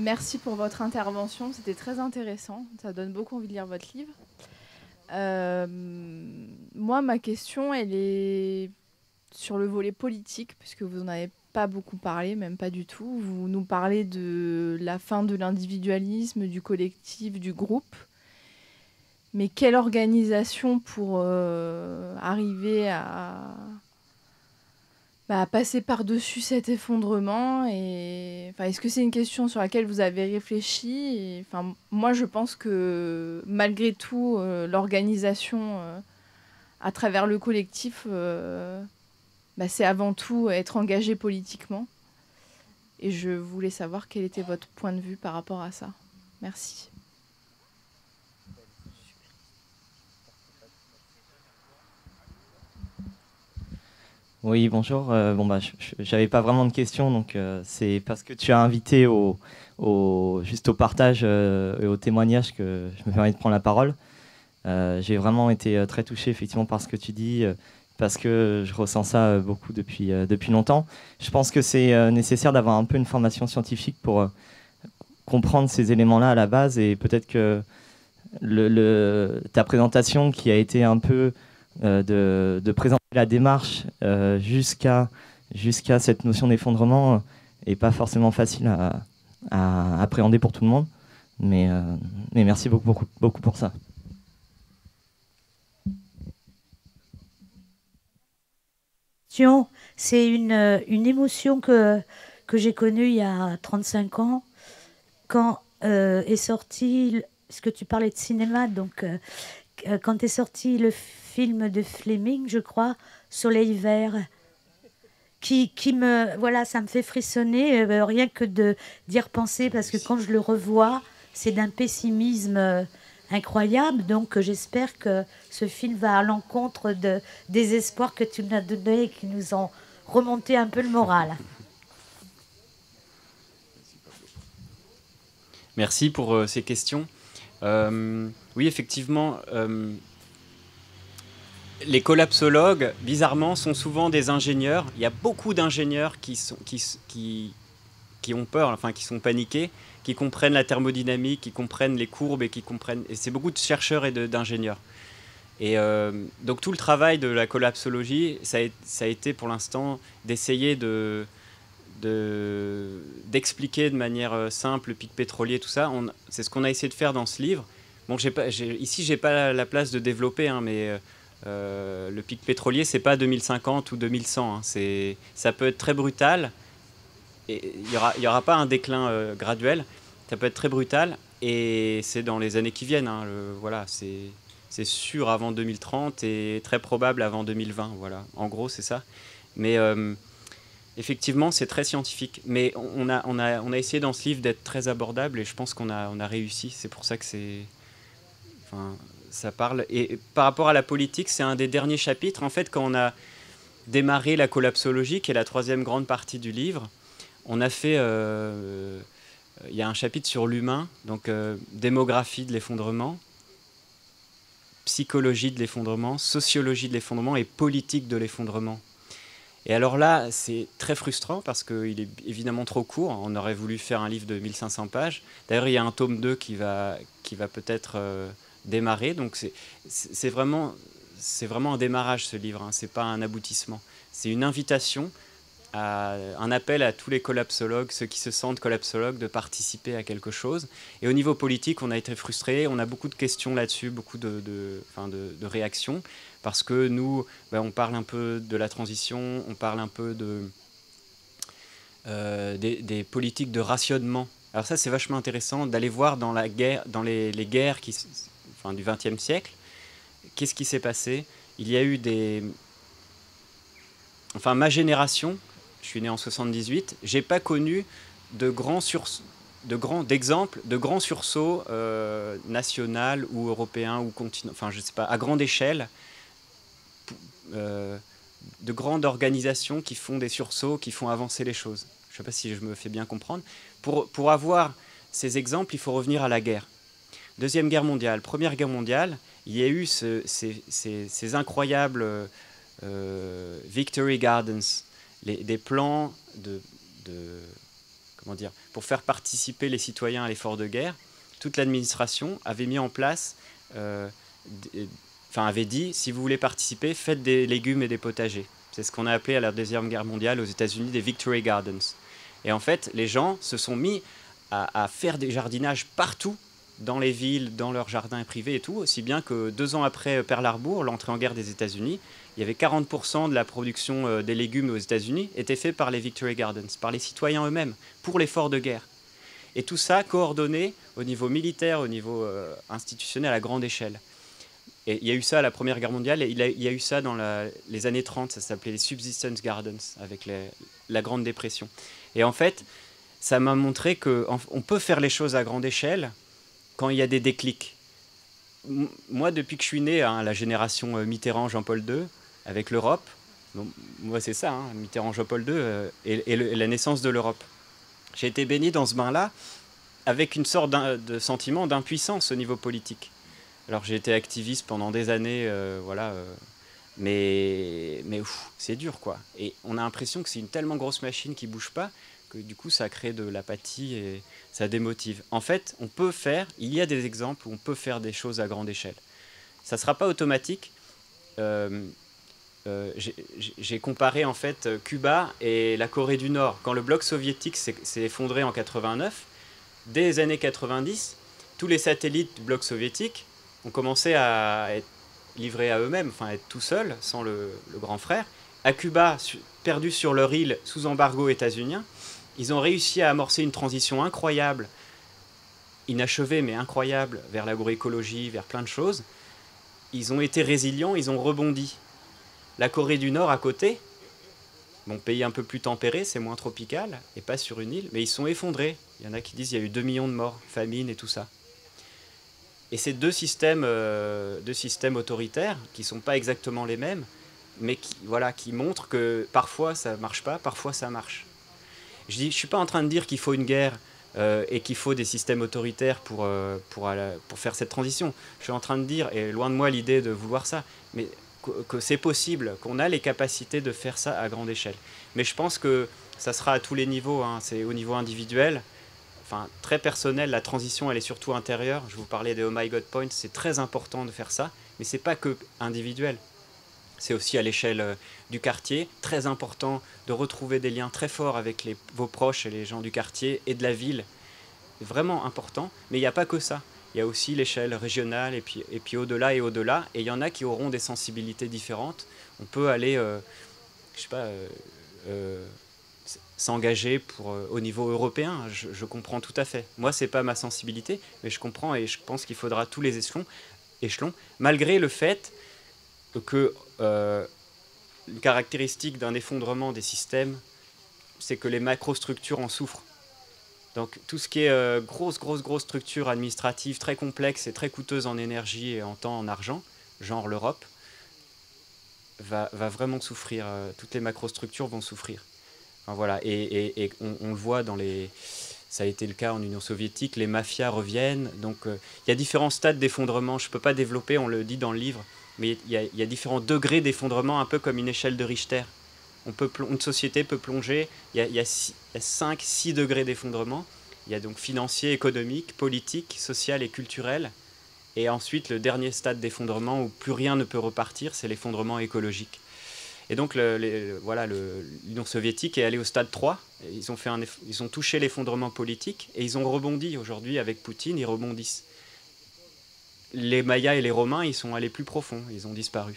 Merci pour votre intervention, c'était très intéressant. Ça donne beaucoup envie de lire votre livre. Moi, ma question, elle est sur le volet politique, puisque vous n'en avez pas beaucoup parlé, même pas du tout. Vous nous parlez de la fin de l'individualisme, du collectif, du groupe. Mais quelle organisation pour arriver à passer par-dessus cet effondrement est-ce que c'est une question sur laquelle vous avez réfléchi moi, je pense que malgré tout, l'organisation à travers le collectif, c'est avant tout être engagé politiquement. Et je voulais savoir quel était votre point de vue par rapport à ça. Merci. Oui, bonjour. J'avais pas vraiment de questions, donc c'est parce que tu as invité juste au partage et au témoignage que je me permets de prendre la parole. J'ai vraiment été très touché effectivement par ce que tu dis, parce que je ressens ça beaucoup depuis longtemps. Je pense que c'est nécessaire d'avoir un peu une formation scientifique pour comprendre ces éléments-là à la base, et peut-être que ta présentation qui a été un peu de présenter la démarche jusqu'à cette notion d'effondrement est pas forcément facile à appréhender pour tout le monde. Mais merci beaucoup pour ça. C'est une émotion que j'ai connue il y a 35 ans, quand est sorti, parce que tu parlais de cinéma, donc quand est sorti le film de Fleming, je crois, Soleil vert, voilà, ça me fait frissonner, rien que d'y repenser, parce que quand je le revois, c'est d'un pessimisme incroyable. Donc j'espère que ce film va à l'encontre des espoirs que tu nous as donnés et qui nous ont remonté un peu le moral. Merci pour ces questions. Oui, effectivement, les collapsologues, bizarrement, sont souvent des ingénieurs. Il y a beaucoup d'ingénieurs qui ont peur, enfin qui sont paniqués, qui comprennent la thermodynamique, qui comprennent les courbes et Et c'est beaucoup de chercheurs et d'ingénieurs. Et donc tout le travail de la collapsologie, ça a été pour l'instant d'essayer d'expliquer de manière simple le pic pétrolier, tout ça. C'est ce qu'on a essayé de faire dans ce livre. Bon, ici, j'ai pas la place de développer, hein, mais le pic pétrolier, c'est pas 2050 ou 2100. Hein, ça peut être très brutal. Et il y aura pas un déclin graduel. Ça peut être très brutal. Et c'est dans les années qui viennent. Hein, voilà, c'est sûr avant 2030 et très probable avant 2020. Voilà, en gros, c'est ça. Mais effectivement, c'est très scientifique. Mais on a essayé dans ce livre d'être très abordable, et je pense qu'on a réussi. C'est pour ça que ça parle. Et par rapport à la politique, c'est un des derniers chapitres. En fait, quand on a démarré la collapsologie, qui est la troisième grande partie du livre, on a fait... il y a un chapitre sur l'humain, donc démographie de l'effondrement, psychologie de l'effondrement, sociologie de l'effondrement et politique de l'effondrement. Et alors là, c'est très frustrant parce qu'il est évidemment trop court. On aurait voulu faire un livre de 1500 pages. D'ailleurs, il y a un tome 2 qui va peut-être démarrer. Donc c'est vraiment un démarrage, ce livre. Hein. Ce n'est pas un aboutissement. C'est une invitation, un appel à tous les collapsologues, ceux qui se sentent collapsologues, de participer à quelque chose. Et au niveau politique, on a été frustrés. On a beaucoup de questions là-dessus, beaucoup de réactions. Parce que nous, on parle un peu de la transition, on parle un peu des politiques de rationnement. Alors ça, c'est vachement intéressant d'aller voir dans la guerre, dans les guerres du XXe siècle, qu'est-ce qui s'est passé. Il y a eu ma génération, je suis né en 78, j'ai pas connu d'exemples de grands sursauts national ou européens ou continent, je sais pas, à grande échelle. De grandes organisations qui font des sursauts, qui font avancer les choses. Je ne sais pas si je me fais bien comprendre. Pour avoir ces exemples, il faut revenir à la guerre. Deuxième guerre mondiale, Première guerre mondiale, il y a eu ces incroyables Victory Gardens, des plans comment dire, pour faire participer les citoyens à l'effort de guerre, toute l'administration avait mis en place, avait dit, si vous voulez participer, faites des légumes et des potagers. C'est ce qu'on a appelé à la Deuxième Guerre mondiale aux États-Unis des Victory Gardens. Et en fait, les gens se sont mis à faire des jardinages partout, dans les villes, dans leurs jardins privés et tout, aussi bien que 2 ans après Pearl Harbor, l'entrée en guerre des États-Unis, il y avait 40% de la production des légumes aux États-Unis était fait par les Victory Gardens, par les citoyens eux-mêmes, pour l'effort de guerre. Et tout ça coordonné au niveau militaire, au niveau institutionnel à grande échelle. Et il y a eu ça à la Première Guerre mondiale, et il y a eu ça dans les années 30, ça s'appelait les Subsistence Gardens, avec la Grande Dépression. Et en fait, ça m'a montré qu'on peut faire les choses à grande échelle quand il y a des déclics. Moi, depuis que je suis né, la génération Mitterrand, Jean-Paul II, avec l'Europe, moi c'est ça, Mitterrand, Jean-Paul II, et la naissance de l'Europe. J'ai été baigné dans ce bain-là avec une sorte de sentiment d'impuissance au niveau politique. Alors j'ai été activiste pendant des années, mais c'est dur, quoi. Et on a l'impression que c'est une tellement grosse machine qui ne bouge pas que du coup ça crée de l'apathie et ça démotive. En fait, il y a des exemples où on peut faire des choses à grande échelle. Ça ne sera pas automatique. J'ai comparé en fait Cuba et la Corée du Nord. Quand le bloc soviétique s'est effondré en 89, dès les années 90, tous les satellites du bloc soviétique ont commencé à être livrés à eux-mêmes, enfin être tout seuls, sans le grand frère. À Cuba, perdu sur leur île sous embargo états-unien, ils ont réussi à amorcer une transition incroyable, inachevée mais incroyable, vers l'agroécologie, vers plein de choses. Ils ont été résilients, ils ont rebondi. La Corée du Nord à côté, bon, pays un peu plus tempéré, c'est moins tropical, et pas sur une île, mais ils sont effondrés. Il y en a qui disent qu'il y a eu 2 millions de morts, famine et tout ça. Et ces deux systèmes autoritaires, qui ne sont pas exactement les mêmes, mais qui montrent que parfois ça ne marche pas, parfois ça marche. Je ne suis pas en train de dire qu'il faut une guerre et qu'il faut des systèmes autoritaires pour faire cette transition. Je suis en train de dire, et loin de moi l'idée de vouloir ça, mais que c'est possible, qu'on a les capacités de faire ça à grande échelle. Mais je pense que ça sera à tous les niveaux, c'est au niveau individuel, enfin très personnel, la transition elle est surtout intérieure. Je vous parlais des Oh My God Points, c'est très important de faire ça, mais c'est pas que individuel. C'est aussi à l'échelle du quartier, très important de retrouver des liens très forts avec vos proches et les gens du quartier et de la ville. C'est vraiment important, mais il n'y a pas que ça. Il y a aussi l'échelle régionale et puis au-delà et au-delà. Et il y en a qui auront des sensibilités différentes. On peut aller, s'engager au niveau européen. Je comprends tout à fait. Moi, ce n'est pas ma sensibilité, mais je comprends et je pense qu'il faudra tous les échelons, malgré le fait que une caractéristique d'un effondrement des systèmes, c'est que les macrostructures en souffrent. Donc tout ce qui est grosse structure administrative très complexe et très coûteuse en énergie et en temps, en argent, genre l'Europe, va vraiment souffrir. Toutes les macrostructures vont souffrir. Enfin, voilà. Et on le voit ça a été le cas en Union soviétique, les mafias reviennent. Donc il y a différents stades d'effondrement. Je ne peux pas développer, on le dit dans le livre, mais il y a différents degrés d'effondrement, un peu comme une échelle de Richter. Une société peut plonger, il y a 5-6 degrés d'effondrement. Il y a donc financier, économique, politique, social et culturel. Et ensuite, le dernier stade d'effondrement où plus rien ne peut repartir, c'est l'effondrement écologique. Et donc, l'Union soviétique est allée au stade 3. Ils ont touché l'effondrement politique et ils ont rebondi. Aujourd'hui, avec Poutine, ils rebondissent. Les Mayas et les Romains, ils sont allés plus profond. Ils ont disparu.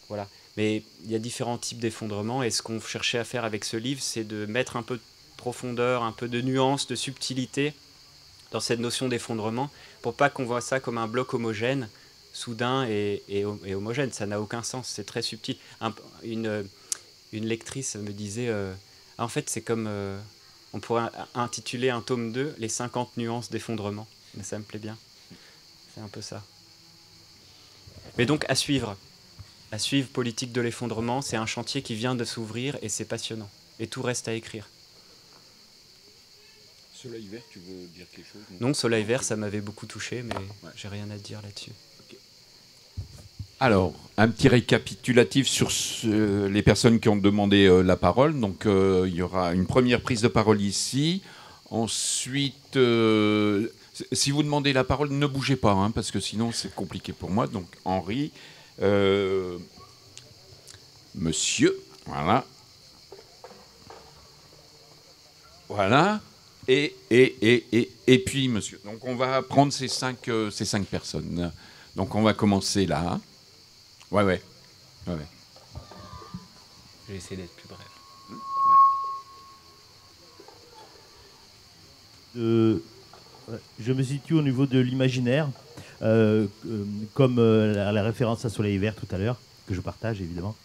Voilà. Mais il y a différents types d'effondrement et ce qu'on cherchait à faire avec ce livre, c'est de mettre un peu de profondeur, un peu de nuance, de subtilité dans cette notion d'effondrement pour pas qu'on voit ça comme un bloc homogène, soudain et homogène. Ça n'a aucun sens, c'est très subtil. Une lectrice me disait, en fait c'est comme, on pourrait intituler un tome 2, les 50 nuances d'effondrement. Mais ça me plaît bien, c'est un peu ça. Mais donc à suivre. À suivre Politique de l'effondrement, c'est un chantier qui vient de s'ouvrir et c'est passionnant. Et tout reste à écrire. Soleil vert, tu veux dire quelque chose? Non, Soleil vert, ça m'avait beaucoup touché, mais ouais. J'ai rien à dire là-dessus. Okay. Alors, un petit récapitulatif sur les personnes qui ont demandé la parole. Donc, il y aura une première prise de parole ici. Ensuite, si vous demandez la parole, ne bougez pas, hein, parce que sinon c'est compliqué pour moi. Donc, Henri, monsieur, voilà. Voilà. Et puis, monsieur. Donc, on va prendre ces cinq personnes. Donc, on va commencer là. Ouais. Je vais essayer d'être plus bref. Je me situe au niveau de l'imaginaire, comme la référence à Soleil Vert tout à l'heure, que je partage évidemment.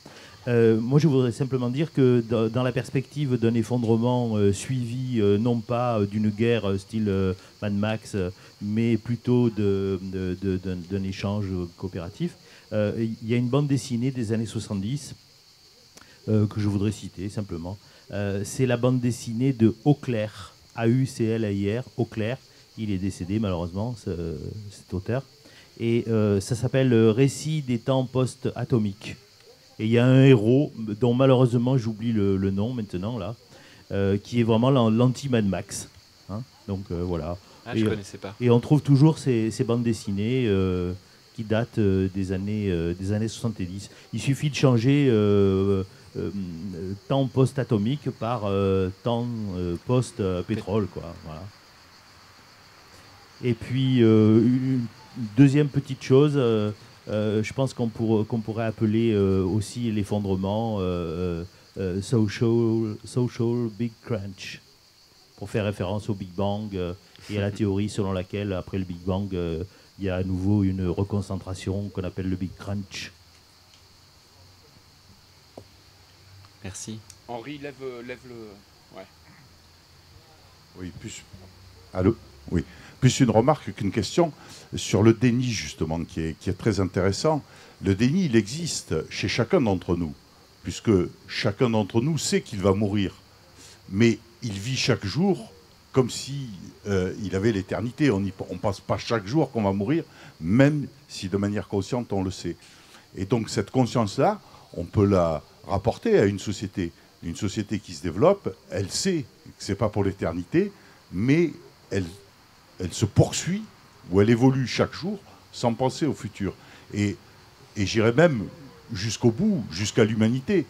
Moi, je voudrais simplement dire que dans la perspective d'un effondrement suivi, non pas d'une guerre style Mad Max, mais plutôt d'un échange coopératif, il y a une bande dessinée des années 70 que je voudrais citer simplement. C'est la bande dessinée de Auclair, A-U-C-L-A-I-R, Auclair. Il est décédé malheureusement, cet auteur. Et ça s'appelle Récit des temps post-atomiques. Et il y a un héros dont malheureusement j'oublie le nom maintenant là, qui est vraiment l'anti-Mad Max. Hein, donc voilà. Ah, je ne connaissais pas. Et on trouve toujours ces bandes dessinées qui datent des années 70. Il suffit de changer temps post-atomique par temps post-pétrole, quoi. Voilà. Et puis une deuxième petite chose. Je pense qu'on pourrait appeler aussi l'effondrement social Big Crunch, pour faire référence au Big Bang et à la théorie selon laquelle, après le Big Bang, il y a à nouveau une reconcentration qu'on appelle le Big Crunch. Merci. Henri, lève le... Ouais. Oui, plus... Allô ? Oui. Plus une remarque qu'une question sur le déni, justement, qui est très intéressant. Le déni, il existe chez chacun d'entre nous, puisque chacun d'entre nous sait qu'il va mourir. Mais il vit chaque jour comme si il avait l'éternité. On ne pense pas chaque jour qu'on va mourir, même si de manière consciente, on le sait. Et donc, cette conscience-là, on peut la rapporter à une société. Une société qui se développe, elle sait que ce n'est pas pour l'éternité, mais elle se poursuit ou elle évolue chaque jour sans penser au futur. Et j'irais même jusqu'au bout, jusqu'à l'humanité.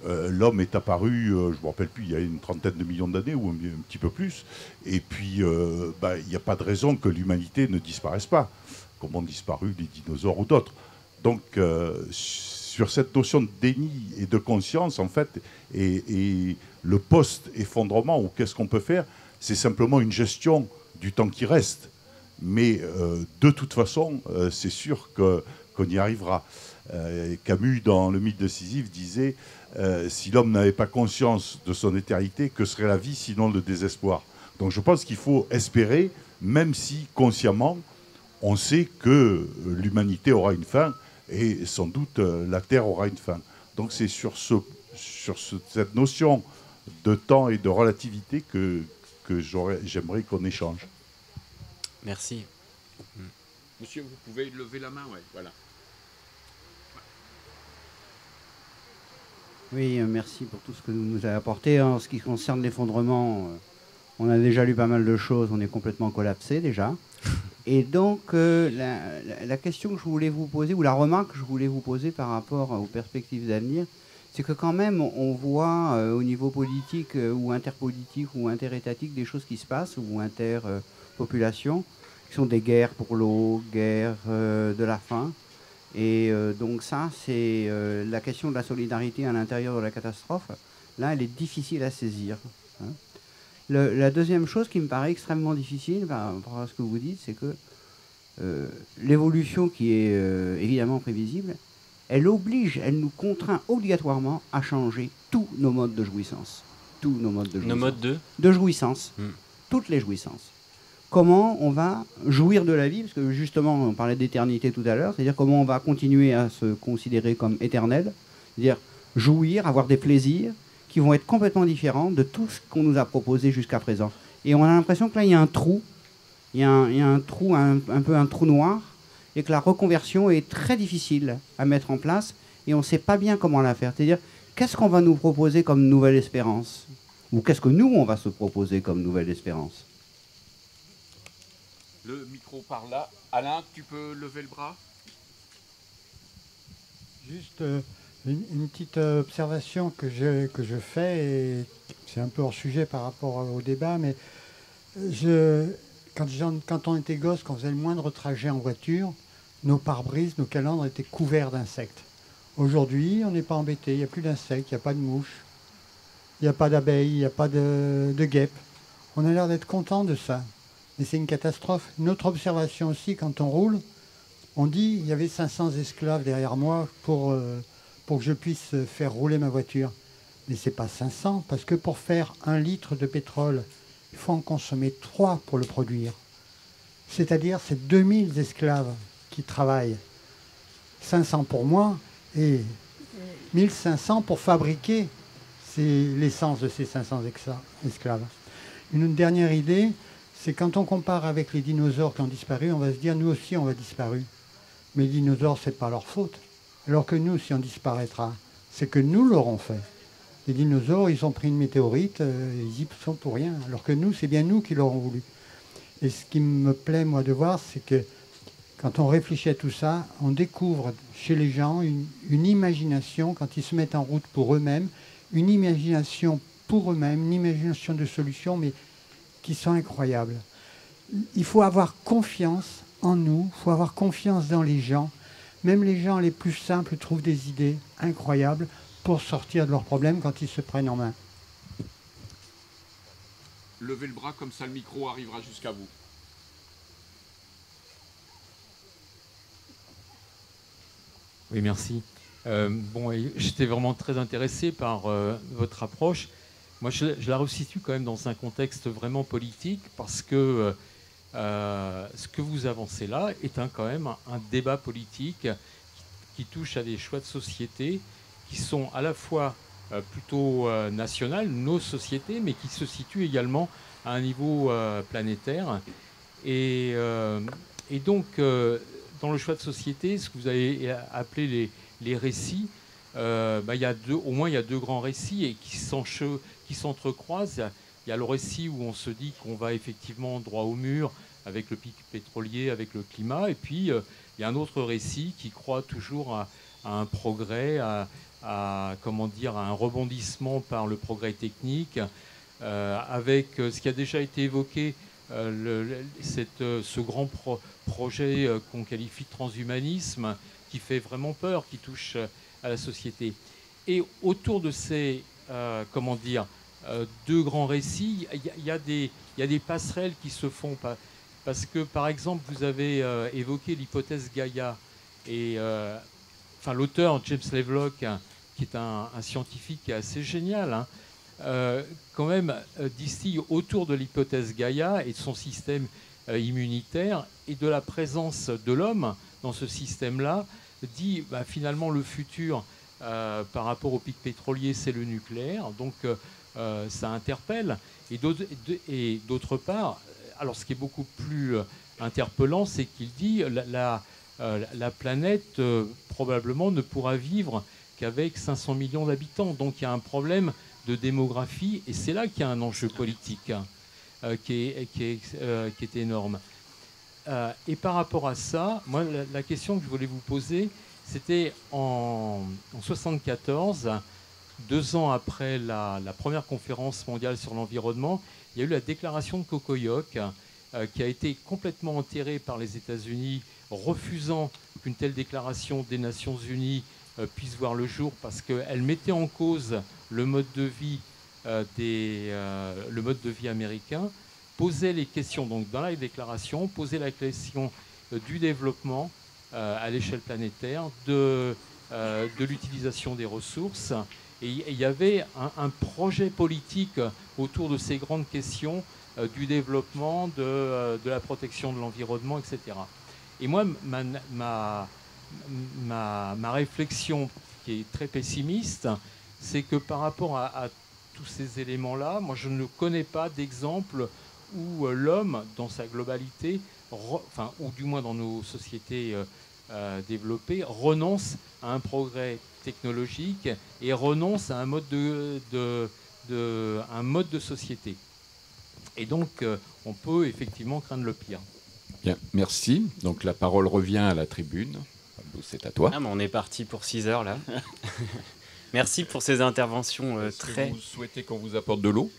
L'homme est apparu, je ne me rappelle plus, il y a une trentaine de millions d'années ou un petit peu plus. Et puis, il n'y a pas de raison que l'humanité ne disparaisse pas, comme ont disparu les dinosaures ou d'autres. Donc, sur cette notion de déni et de conscience, en fait, et le post-effondrement, ou qu'est-ce qu'on peut faire, c'est simplement une gestion du temps qui reste. Mais de toute façon, c'est sûr qu'on y arrivera. Camus, dans le mythe de Sisyphe, disait si l'homme n'avait pas conscience de son éternité, que serait la vie sinon le désespoir? Donc je pense qu'il faut espérer, même si consciemment, on sait que l'humanité aura une fin, et sans doute la Terre aura une fin. Donc c'est sur cette notion de temps et de relativité que j'aimerais qu'on échange. Merci. Monsieur, vous pouvez lever la main, ouais, voilà. Oui, merci pour tout ce que vous nous avez apporté. En ce qui concerne l'effondrement, on a déjà lu pas mal de choses, on est complètement collapsé déjà. Et donc, la question que je voulais vous poser, ou la remarque que je voulais vous poser par rapport aux perspectives d'avenir, c'est que quand même, on voit au niveau politique ou interpolitique ou interétatique des choses qui se passent, ou interpopulation, qui sont des guerres pour l'eau, guerres de la faim. Et donc ça, c'est la question de la solidarité à l'intérieur de la catastrophe. Là, elle est difficile à saisir. Hein. La deuxième chose qui me paraît extrêmement difficile par rapport à ce que vous dites, c'est que l'évolution qui est évidemment prévisible, elle nous contraint obligatoirement à changer tous nos modes de jouissance. Tous nos modes de jouissance. Nos modes de jouissance. Toutes les jouissances. Comment on va jouir de la vie, parce que justement, on parlait d'éternité tout à l'heure, c'est-à-dire comment on va continuer à se considérer comme éternel, c'est-à-dire jouir, avoir des plaisirs qui vont être complètement différents de tout ce qu'on nous a proposé jusqu'à présent. Et on a l'impression que là, il y a un trou, il y a un trou, un peu un trou noir, et que la reconversion est très difficile à mettre en place et on ne sait pas bien comment la faire. C'est-à-dire, qu'est-ce qu'on va nous proposer comme nouvelle espérance? Ou qu'est-ce que nous, on va se proposer comme nouvelle espérance? Le micro par là. Alain, tu peux lever le bras? Juste une petite observation que je fais, et c'est un peu hors sujet par rapport au débat, mais quand on était gosse, quand on faisait le moindre trajet en voiture, nos pare-brises, nos calandres étaient couverts d'insectes. Aujourd'hui, on n'est pas embêté, il n'y a plus d'insectes, il n'y a pas de mouches, il n'y a pas d'abeilles, il n'y a pas de guêpes. On a l'air d'être content de ça, mais c'est une catastrophe. Une autre observation aussi, quand on roule, on dit il y avait 500 esclaves derrière moi pour que je puisse faire rouler ma voiture. Mais ce n'est pas 500, parce que pour faire 1 litre de pétrole, il faut en consommer 3 pour le produire. C'est-à-dire, c'est 2000 esclaves qui travaillent. 500 pour moi et 1500 pour fabriquer l'essence de ces 500 esclaves. Une dernière idée, c'est quand on compare avec les dinosaures qui ont disparu, on va se dire, nous aussi, on va disparu. Mais les dinosaures, ce n'est pas leur faute. Alors que nous, si on disparaîtra, c'est que nous l'aurons fait. Les dinosaures, ils ont pris une météorite, ils y sont pour rien. Alors que nous, c'est bien nous qui l'aurons voulu. Et ce qui me plaît, moi, de voir, c'est que quand on réfléchit à tout ça, on découvre chez les gens une imagination, quand ils se mettent en route pour eux-mêmes, une imagination pour eux-mêmes, une imagination de solutions, mais qui sont incroyables. Il faut avoir confiance en nous, il faut avoir confiance dans les gens. Même les gens les plus simples trouvent des idées incroyables pour sortir de leurs problèmes quand ils se prennent en main. Levez le bras, comme ça le micro arrivera jusqu'à vous. Oui, merci. J'étais vraiment très intéressé par votre approche. Moi, je la resitue quand même dans un contexte vraiment politique, parce que ce que vous avancez là est quand même un débat politique qui touche à des choix de société qui sont à la fois plutôt nationales, nos sociétés, mais qui se situent également à un niveau planétaire. Et donc, dans le choix de société, ce que vous avez appelé les récits, au moins il y a 2 grands récits et qui s'entrecroisent. Il y a le récit où on se dit qu'on va effectivement droit au mur avec le pic pétrolier, avec le climat, et puis il y a un autre récit qui croit toujours à un progrès, à un rebondissement par le progrès technique, avec ce qui a déjà été évoqué, ce grand projet qu'on qualifie de transhumanisme, qui fait vraiment peur, qui touche à la société. Et autour de ces 2 grands récits, il y a des passerelles qui se font. Parce que, par exemple, vous avez évoqué l'hypothèse Gaïa. Et l'auteur, James Lovelock, qui est un scientifique assez génial, quand même distille autour de l'hypothèse Gaïa et de son système immunitaire et de la présence de l'homme dans ce système-là, dit finalement le futur par rapport au pic pétrolier, c'est le nucléaire. Donc ça interpelle. Et d'autre part, alors ce qui est beaucoup plus interpellant, c'est qu'il dit la planète probablement ne pourra vivre qu'avec 500 millions d'habitants. Donc il y a un problème de démographie, et c'est là qu'il y a un enjeu politique qui est énorme. Et par rapport à ça, moi, la question que je voulais vous poser, c'était en 1974, 2 ans après la première conférence mondiale sur l'environnement, il y a eu la déclaration de Cocoyoc, qui a été complètement enterrée par les États-Unis, refusant qu'une telle déclaration des Nations Unies puisse voir le jour, parce qu'elle mettait en cause le mode de vie américain, posait les questions, donc dans la déclaration, posait la question du développement à l'échelle planétaire, de l'utilisation des ressources. Et il y avait un projet politique autour de ces grandes questions du développement, de la protection de l'environnement, etc. Et moi, ma réflexion, qui est très pessimiste, c'est que par rapport à tous ces éléments-là, moi je ne connais pas d'exemple où l'homme, dans sa globalité, ou du moins dans nos sociétés développées, renoncent à un progrès technologique et renoncent à un mode de société. Et donc, on peut effectivement craindre le pire. Bien, merci. Donc la parole revient à la tribune. C'est à toi. Ah, mais on est parti pour 6 heures là. Merci pour ces interventions très... Vous souhaitez qu'on vous apporte de l'eau?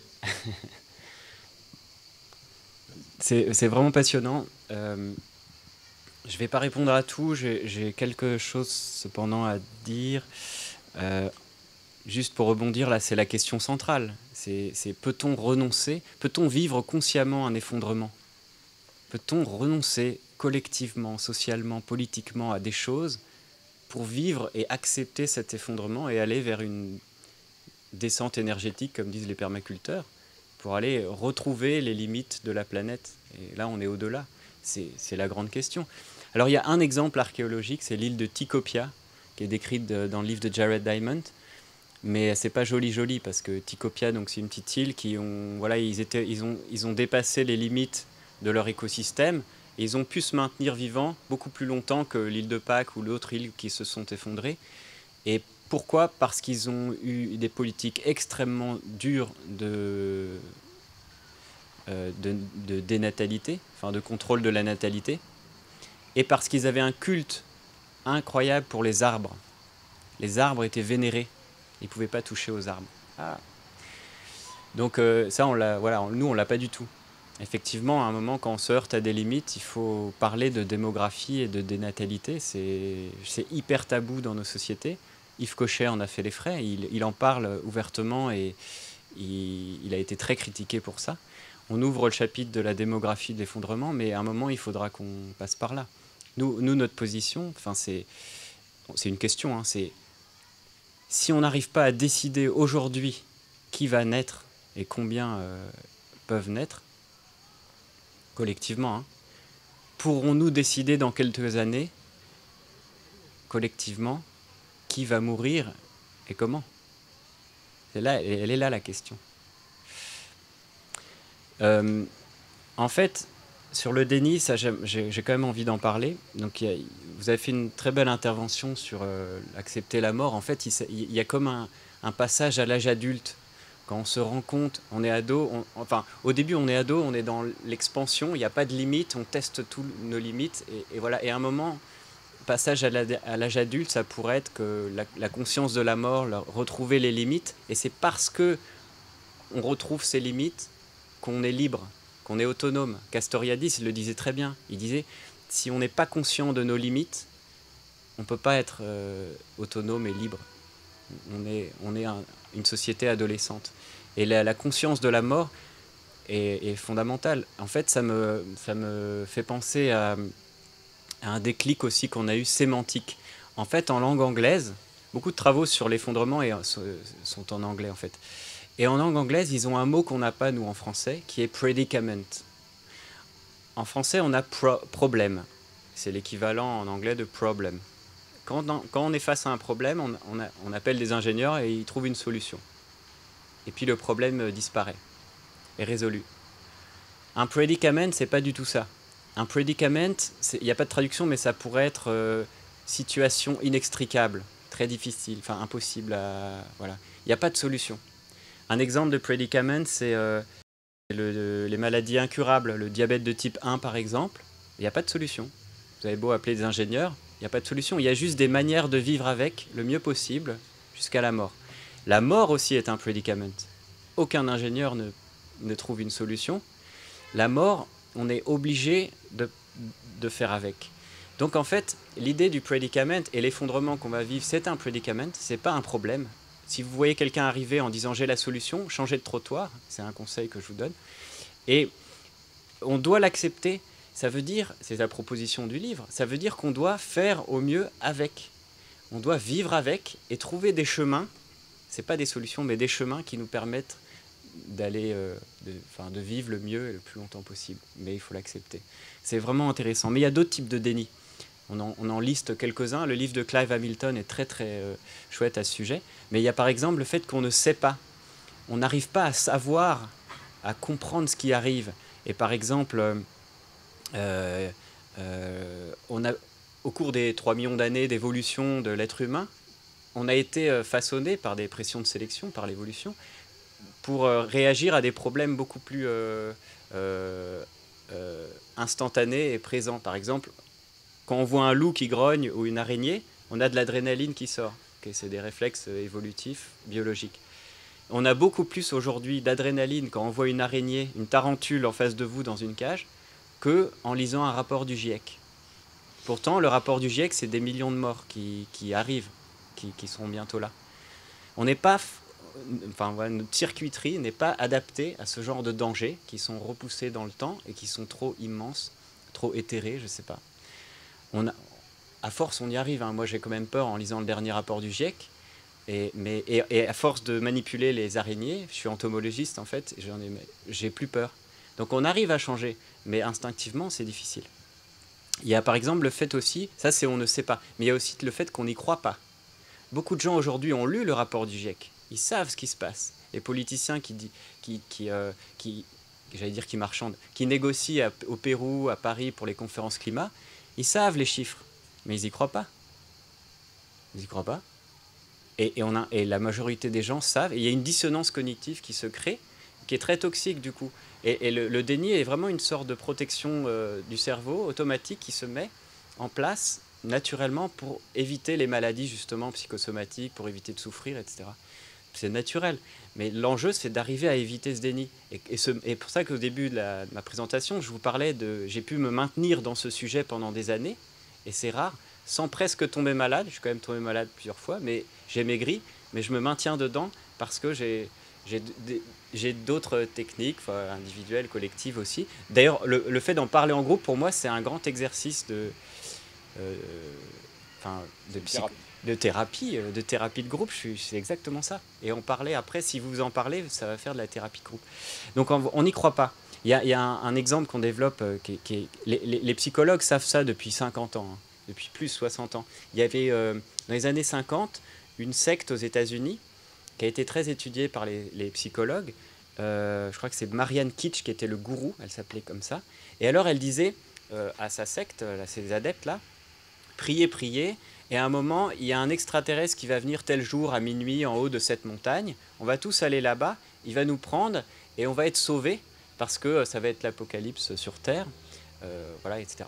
C'est vraiment passionnant. Je ne vais pas répondre à tout. J'ai quelque chose cependant à dire. Juste pour rebondir, là, c'est la question centrale. C'est peut-on renoncer? Peut-on vivre consciemment un effondrement? Peut-on renoncer collectivement, socialement, politiquement à des choses pour vivre et accepter cet effondrement et aller vers une descente énergétique, comme disent les permaculteurs, pour aller retrouver les limites de la planète? Et là, on est au-delà. C'est la grande question. Alors, il y a un exemple archéologique, c'est l'île de Tikopia, qui est décrite dans le livre de Jared Diamond. Mais c'est pas joli parce que Tikopia, donc c'est une petite île qui ont, voilà, ils ont dépassé les limites de leur écosystème et ils ont pu se maintenir vivants beaucoup plus longtemps que l'île de Pâques ou l'autre île qui se sont effondrées. Et pourquoi? Parce qu'ils ont eu des politiques extrêmement dures de dénatalité, enfin de contrôle de la natalité, et parce qu'ils avaient un culte incroyable pour les arbres. Les arbres étaient vénérés. Ils ne pouvaient pas toucher aux arbres. Ah. Donc ça, nous, on ne l'a pas du tout. Effectivement, à un moment, quand on se heurte à des limites, il faut parler de démographie et de dénatalité. C'est hyper tabou dans nos sociétés. Yves Cochet en a fait les frais. Il en parle ouvertement et il a été très critiqué pour ça. On ouvre le chapitre de la démographie de l'effondrement, mais à un moment, il faudra qu'on passe par là. Nous notre position, c'est une question, hein, c'est... Si on n'arrive pas à décider aujourd'hui qui va naître et combien peuvent naître, collectivement, hein, pourrons-nous décider dans quelques années, collectivement, qui va mourir et comment? Elle est là la question. En fait, sur le déni, ça, j'ai quand même envie d'en parler. Donc, vous avez fait une très belle intervention sur accepter la mort. En fait, il y a comme un passage à l'âge adulte. Quand on se rend compte, on est ado, au début on est ado, on est dans l'expansion, il n'y a pas de limite, on teste toutes nos limites. Et voilà. Et à un moment, passage à l'âge adulte, ça pourrait être que la conscience de la mort, retrouver les limites. Et c'est parce que on retrouve ces limites qu'on est libre, qu'on est autonome. Castoriadis le disait très bien. Il disait, si on n'est pas conscient de nos limites, on ne peut pas être autonome et libre. On est une société adolescente. Et la conscience de la mort est fondamentale. En fait, ça me fait penser à un déclic aussi qu'on a eu sémantique. En fait, en langue anglaise, beaucoup de travaux sur l'effondrement sont en anglais, en fait. Et en langue anglaise, ils ont un mot qu'on n'a pas, nous, en français, qui est predicament. En français, on a problème. C'est l'équivalent en anglais de problem. Quand on est face à un problème, on appelle des ingénieurs et ils trouvent une solution. Et puis le problème disparaît, est résolu. Un predicament, c'est pas du tout ça. Un predicament, il n'y a pas de traduction, mais ça pourrait être situation inextricable, très difficile, enfin impossible à... Voilà. Il n'y a pas de solution. Un exemple de predicament, c'est les maladies incurables, le diabète de type 1 par exemple. Il n'y a pas de solution. Vous avez beau appeler des ingénieurs, il n'y a pas de solution. Il y a juste des manières de vivre avec le mieux possible jusqu'à la mort. La mort aussi est un predicament. Aucun ingénieur ne trouve une solution. La mort, on est obligé de faire avec. Donc en fait, l'idée du predicament et l'effondrement qu'on va vivre, c'est un predicament, c'est pas un problème. Si vous voyez quelqu'un arriver en disant j'ai la solution, changez de trottoir, c'est un conseil que je vous donne. Et on doit l'accepter. Ça veut dire, c'est la proposition du livre, ça veut dire qu'on doit faire au mieux avec. On doit vivre avec et trouver des chemins, c'est pas des solutions, mais des chemins qui nous permettent d'aller, de vivre le mieux et le plus longtemps possible. Mais il faut l'accepter. C'est vraiment intéressant. Mais il y a d'autres types de déni. On en liste quelques-uns. Le livre de Clive Hamilton est très très chouette à ce sujet. Mais il y a par exemple le fait qu'on ne sait pas. On n'arrive pas à savoir, à comprendre ce qui arrive. Et par exemple, Au cours des 3 millions d'années d'évolution de l'être humain, on a été façonné par des pressions de sélection, par l'évolution, pour réagir à des problèmes beaucoup plus instantanés et présents. Par exemple, quand on voit un loup qui grogne ou une araignée, on a de l'adrénaline qui sort. C'est des réflexes évolutifs, biologiques. On a beaucoup plus aujourd'hui d'adrénaline quand on voit une araignée, une tarentule en face de vous dans une cage, qu'en lisant un rapport du GIEC. Pourtant, le rapport du GIEC, c'est des millions de morts qui arrivent, qui sont bientôt là. On n'est pas... notre circuiterie n'est pas adaptée à ce genre de dangers qui sont repoussés dans le temps et qui sont trop immenses, trop éthérés, je ne sais pas. À force, on y arrive. Hein. Moi, j'ai quand même peur en lisant le dernier rapport du GIEC. Et à force de manipuler les araignées, je suis entomologiste en fait, j'ai plus peur. Donc on arrive à changer, mais instinctivement, c'est difficile. Il y a par exemple le fait aussi, ça c'est on ne sait pas, mais il y a aussi le fait qu'on n'y croit pas. Beaucoup de gens aujourd'hui ont lu le rapport du GIEC. Ils savent ce qui se passe. Les politiciens j'allais dire qui marchandent, qui négocient au Pérou, à Paris pour les conférences climat, ils savent les chiffres, mais ils n'y croient pas. Ils n'y croient pas. Et la majorité des gens savent, et il y a une dissonance cognitive qui se crée, qui est très toxique du coup. Et le déni est vraiment une sorte de protection du cerveau automatique qui se met en place naturellement pour éviter les maladies justement psychosomatiques, pour éviter de souffrir, etc. C'est naturel. Mais l'enjeu, c'est d'arriver à éviter ce déni. Et pour ça qu'au début de ma présentation, je vous parlais j'ai pu me maintenir dans ce sujet pendant des années, et c'est rare, sans presque tomber malade. Je suis quand même tombé malade plusieurs fois, mais j'ai maigri, mais je me maintiens dedans parce que j'ai d'autres techniques, individuelles, collectives aussi. D'ailleurs, le fait d'en parler en groupe, pour moi, c'est un grand exercice de thérapie de groupe. C'est exactement ça. Et en parler après, si vous en parlez, ça va faire de la thérapie de groupe. Donc on n'y croit pas. Il y a un exemple qu'on développe, les psychologues savent ça depuis 50 ans, hein, depuis plus de 60 ans. Il y avait, dans les années 50, une secte aux États-Unis qui a été très étudiée par les psychologues. Je crois que c'est Marianne Kitsch qui était le gourou, elle s'appelait comme ça. Et alors elle disait à sa secte, à ses adeptes-là, priez, priez, et à un moment, il y a un extraterrestre qui va venir tel jour à minuit en haut de cette montagne. On va tous aller là-bas, il va nous prendre et on va être sauvés parce que ça va être l'apocalypse sur Terre, voilà, etc.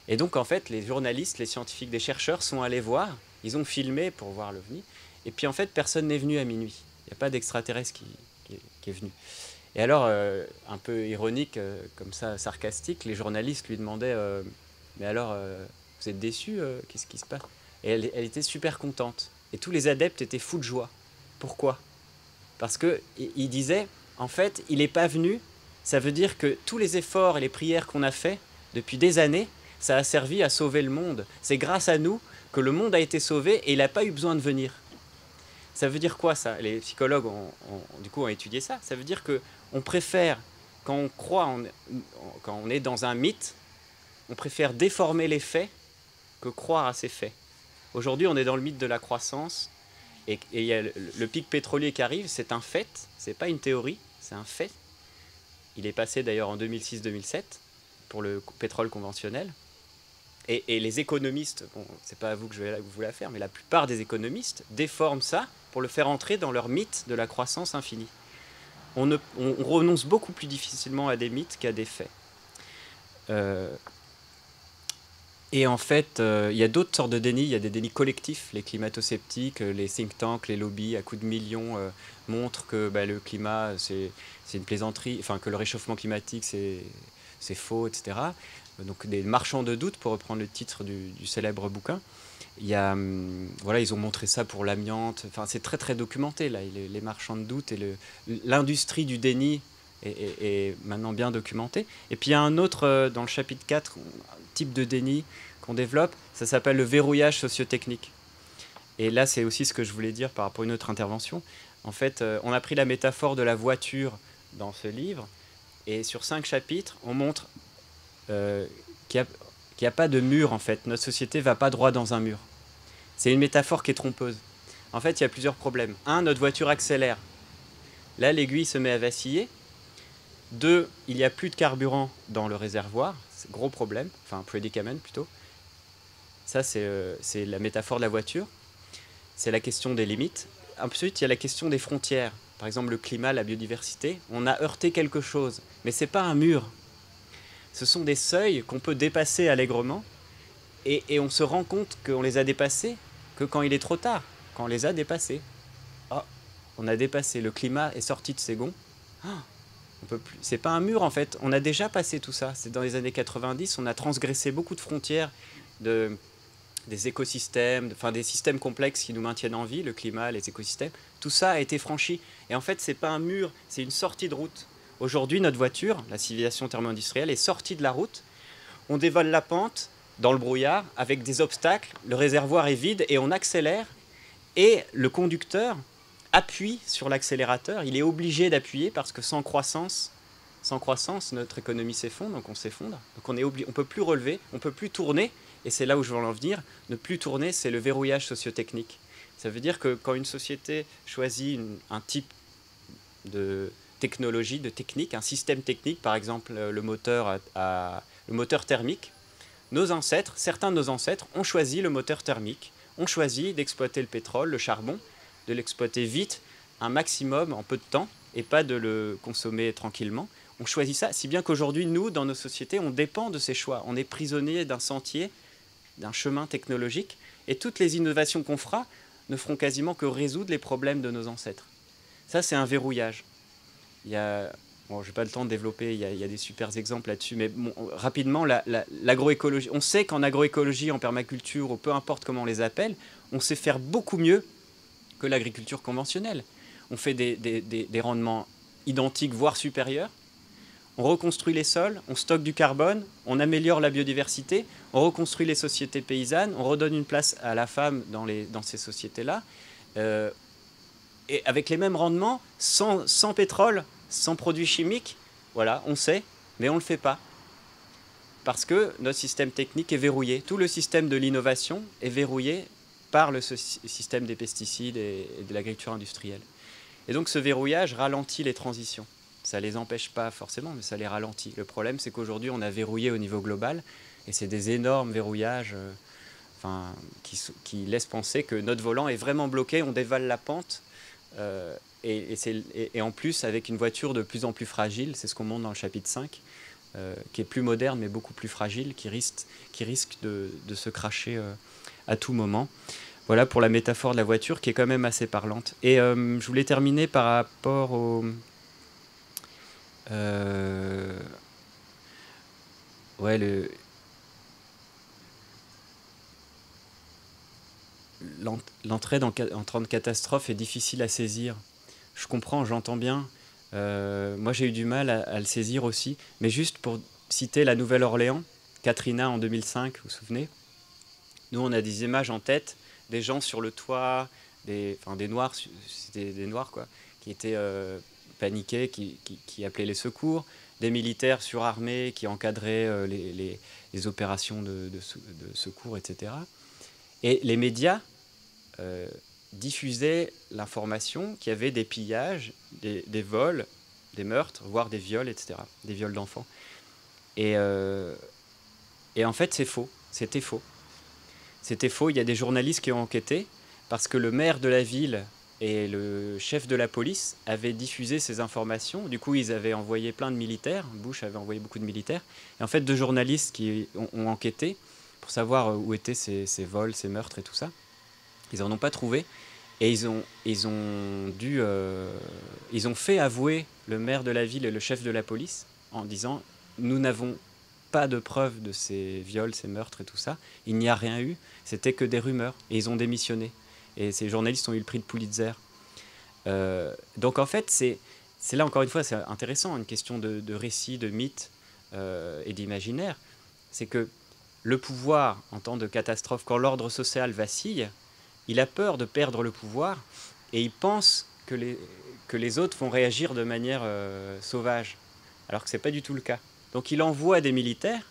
Et donc en fait, les journalistes, les scientifiques, des chercheurs sont allés voir, ils ont filmé pour voir l'OVNI, et puis en fait, personne n'est venu à minuit. Il n'y a pas d'extraterrestre qui est venu. Et alors, un peu ironique, comme ça, sarcastique, les journalistes lui demandaient mais alors, vous êtes déçus, qu'est-ce qui se passe? Et elle était super contente. Et tous les adeptes étaient fous de joie. Pourquoi? Parce qu'il disait, en fait, il n'est pas venu, ça veut dire que tous les efforts et les prières qu'on a fait depuis des années, ça a servi à sauver le monde. C'est grâce à nous que le monde a été sauvé et il n'a pas eu besoin de venir. Ça veut dire quoi ça? Les psychologues du coup ont étudié ça. Ça veut dire qu'on préfère, quand on croit, quand on est dans un mythe, on préfère déformer les faits que croire à ces faits. Aujourd'hui, on est dans le mythe de la croissance et il y a le pic pétrolier qui arrive, c'est un fait, c'est pas une théorie, c'est un fait. Il est passé d'ailleurs en 2006-2007 pour le pétrole conventionnel. Et les économistes, bon, c'est pas à vous que je vais vous la faire, mais la plupart des économistes déforment ça pour le faire entrer dans leur mythe de la croissance infinie. On renonce beaucoup plus difficilement à des mythes qu'à des faits. Et en fait, il y a d'autres sortes de dénis. Il y a des dénis collectifs, les climato-sceptiques, les think tanks, les lobbies à coups de millions montrent que le climat, c'est une plaisanterie, enfin que le réchauffement climatique, c'est faux, etc. Donc des marchands de doute, pour reprendre le titre du célèbre bouquin. Il y a, voilà, ils ont montré ça pour l'amiante. Enfin, c'est très très documenté là. Les marchands de doute et l'industrie du déni est maintenant bien documentée. Et puis il y a un autre dans le chapitre 4, type de déni qu'on développe. Ça s'appelle le verrouillage sociotechnique. Et là, c'est aussi ce que je voulais dire par rapport à une autre intervention. En fait, on a pris la métaphore de la voiture dans ce livre, et sur 5 chapitres, on montre qu'il n'y a pas de mur, en fait. Notre société ne va pas droit dans un mur. C'est une métaphore qui est trompeuse. En fait, il y a plusieurs problèmes. Un, notre voiture accélère. Là, l'aiguille se met à vaciller. 2, il n'y a plus de carburant dans le réservoir. C'est un gros problème, enfin un prédicament plutôt. Ça, c'est la métaphore de la voiture. C'est la question des limites. Ensuite, il y a la question des frontières. Par exemple, le climat, la biodiversité. On a heurté quelque chose, mais ce n'est pas un mur. Ce sont des seuils qu'on peut dépasser allègrement, et on se rend compte qu'on les a dépassés que quand il est trop tard, quand on les a dépassés. Oh, on a dépassé, le climat est sorti de ses gonds. Oh, on peut plus. C'est pas un mur en fait, on a déjà passé tout ça. C'est dans les années 90, on a transgressé beaucoup de frontières des écosystèmes, enfin des systèmes complexes qui nous maintiennent en vie, le climat, les écosystèmes. Tout ça a été franchi. Et en fait, c'est pas un mur, c'est une sortie de route. Aujourd'hui, notre voiture, la civilisation thermo-industrielle, est sortie de la route. On dévale la pente dans le brouillard avec des obstacles. Le réservoir est vide et on accélère. Et le conducteur appuie sur l'accélérateur. Il est obligé d'appuyer parce que sans croissance, notre économie s'effondre. Donc on s'effondre. Donc on peut plus relever, on peut plus tourner. Et c'est là où je veux en venir. Ne plus tourner, c'est le verrouillage sociotechnique. Ça veut dire que quand une société choisit un type de technologie, de technique, un système technique, par exemple le moteur thermique, certains de nos ancêtres ont choisi le moteur thermique, ont choisi d'exploiter le pétrole, le charbon, de l'exploiter vite, un maximum en peu de temps, et pas de le consommer tranquillement. On choisit ça, si bien qu'aujourd'hui, nous, dans nos sociétés, on dépend de ces choix. On est prisonnier d'un sentier, d'un chemin technologique, et toutes les innovations qu'on fera ne feront quasiment que résoudre les problèmes de nos ancêtres. Ça, c'est un verrouillage. Je n'ai pas le temps de développer, il y a des super exemples là-dessus, mais bon, rapidement, l'agroécologie. On sait qu'en agroécologie, en permaculture, ou peu importe comment on les appelle, on sait faire beaucoup mieux que l'agriculture conventionnelle. On fait des rendements identiques, voire supérieurs. On reconstruit les sols, on stocke du carbone, on améliore la biodiversité, on reconstruit les sociétés paysannes, on redonne une place à la femme dans ces sociétés-là, et avec les mêmes rendements, sans pétrole, sans produits chimiques. Voilà, on sait, mais on ne le fait pas. Parce que notre système technique est verrouillé. Tout le système de l'innovation est verrouillé par le système des pesticides et de l'agriculture industrielle. Et donc ce verrouillage ralentit les transitions. Ça ne les empêche pas forcément, mais ça les ralentit. Le problème, c'est qu'aujourd'hui, on a verrouillé au niveau global, et c'est des énormes verrouillages qui laissent penser que notre volant est vraiment bloqué, on dévale la pente, et en plus, avec une voiture de plus en plus fragile, c'est ce qu'on montre dans le chapitre 5, qui est plus moderne, mais beaucoup plus fragile, qui risque de se cracher à tout moment. Voilà pour la métaphore de la voiture, qui est quand même assez parlante. Et je voulais terminer par rapport au... l'entrée en temps de catastrophe est difficile à saisir. Je comprends, j'entends bien. Moi, j'ai eu du mal à le saisir aussi. Mais juste pour citer la Nouvelle-Orléans, Katrina en 2005, vous vous souvenez? Nous, on a des images en tête, des gens sur le toit, des Noirs, c'était des Noirs, quoi, qui étaient paniqués, qui appelaient les secours, des militaires surarmés qui encadraient les opérations de secours, etc. Et les médias diffusaient l'information qu'il y avait des pillages, des vols, des meurtres, voire des viols, etc., des viols d'enfants. Et en fait, c'est faux. C'était faux. C'était faux. Il y a des journalistes qui ont enquêté parce que le maire de la ville et le chef de la police avaient diffusé ces informations. Du coup, ils avaient envoyé plein de militaires. Bush avait envoyé beaucoup de militaires. Et en fait, 2 journalistes qui ont enquêté pour savoir où étaient ces vols, ces meurtres et tout ça. Ils n'en ont pas trouvé. Et ils ont fait avouer le maire de la ville et le chef de la police en disant « Nous n'avons pas de preuves de ces viols, ces meurtres et tout ça. Il n'y a rien eu. C'était que des rumeurs. » Et ils ont démissionné. Et ces journalistes ont eu le prix de Pulitzer. Donc en fait, c'est là encore une fois, c'est intéressant, une question de récit, de mythe et d'imaginaire. C'est que le pouvoir, en temps de catastrophe, quand l'ordre social vacille, il a peur de perdre le pouvoir et il pense que les autres vont réagir de manière sauvage, alors que ce n'est pas du tout le cas. Donc il envoie des militaires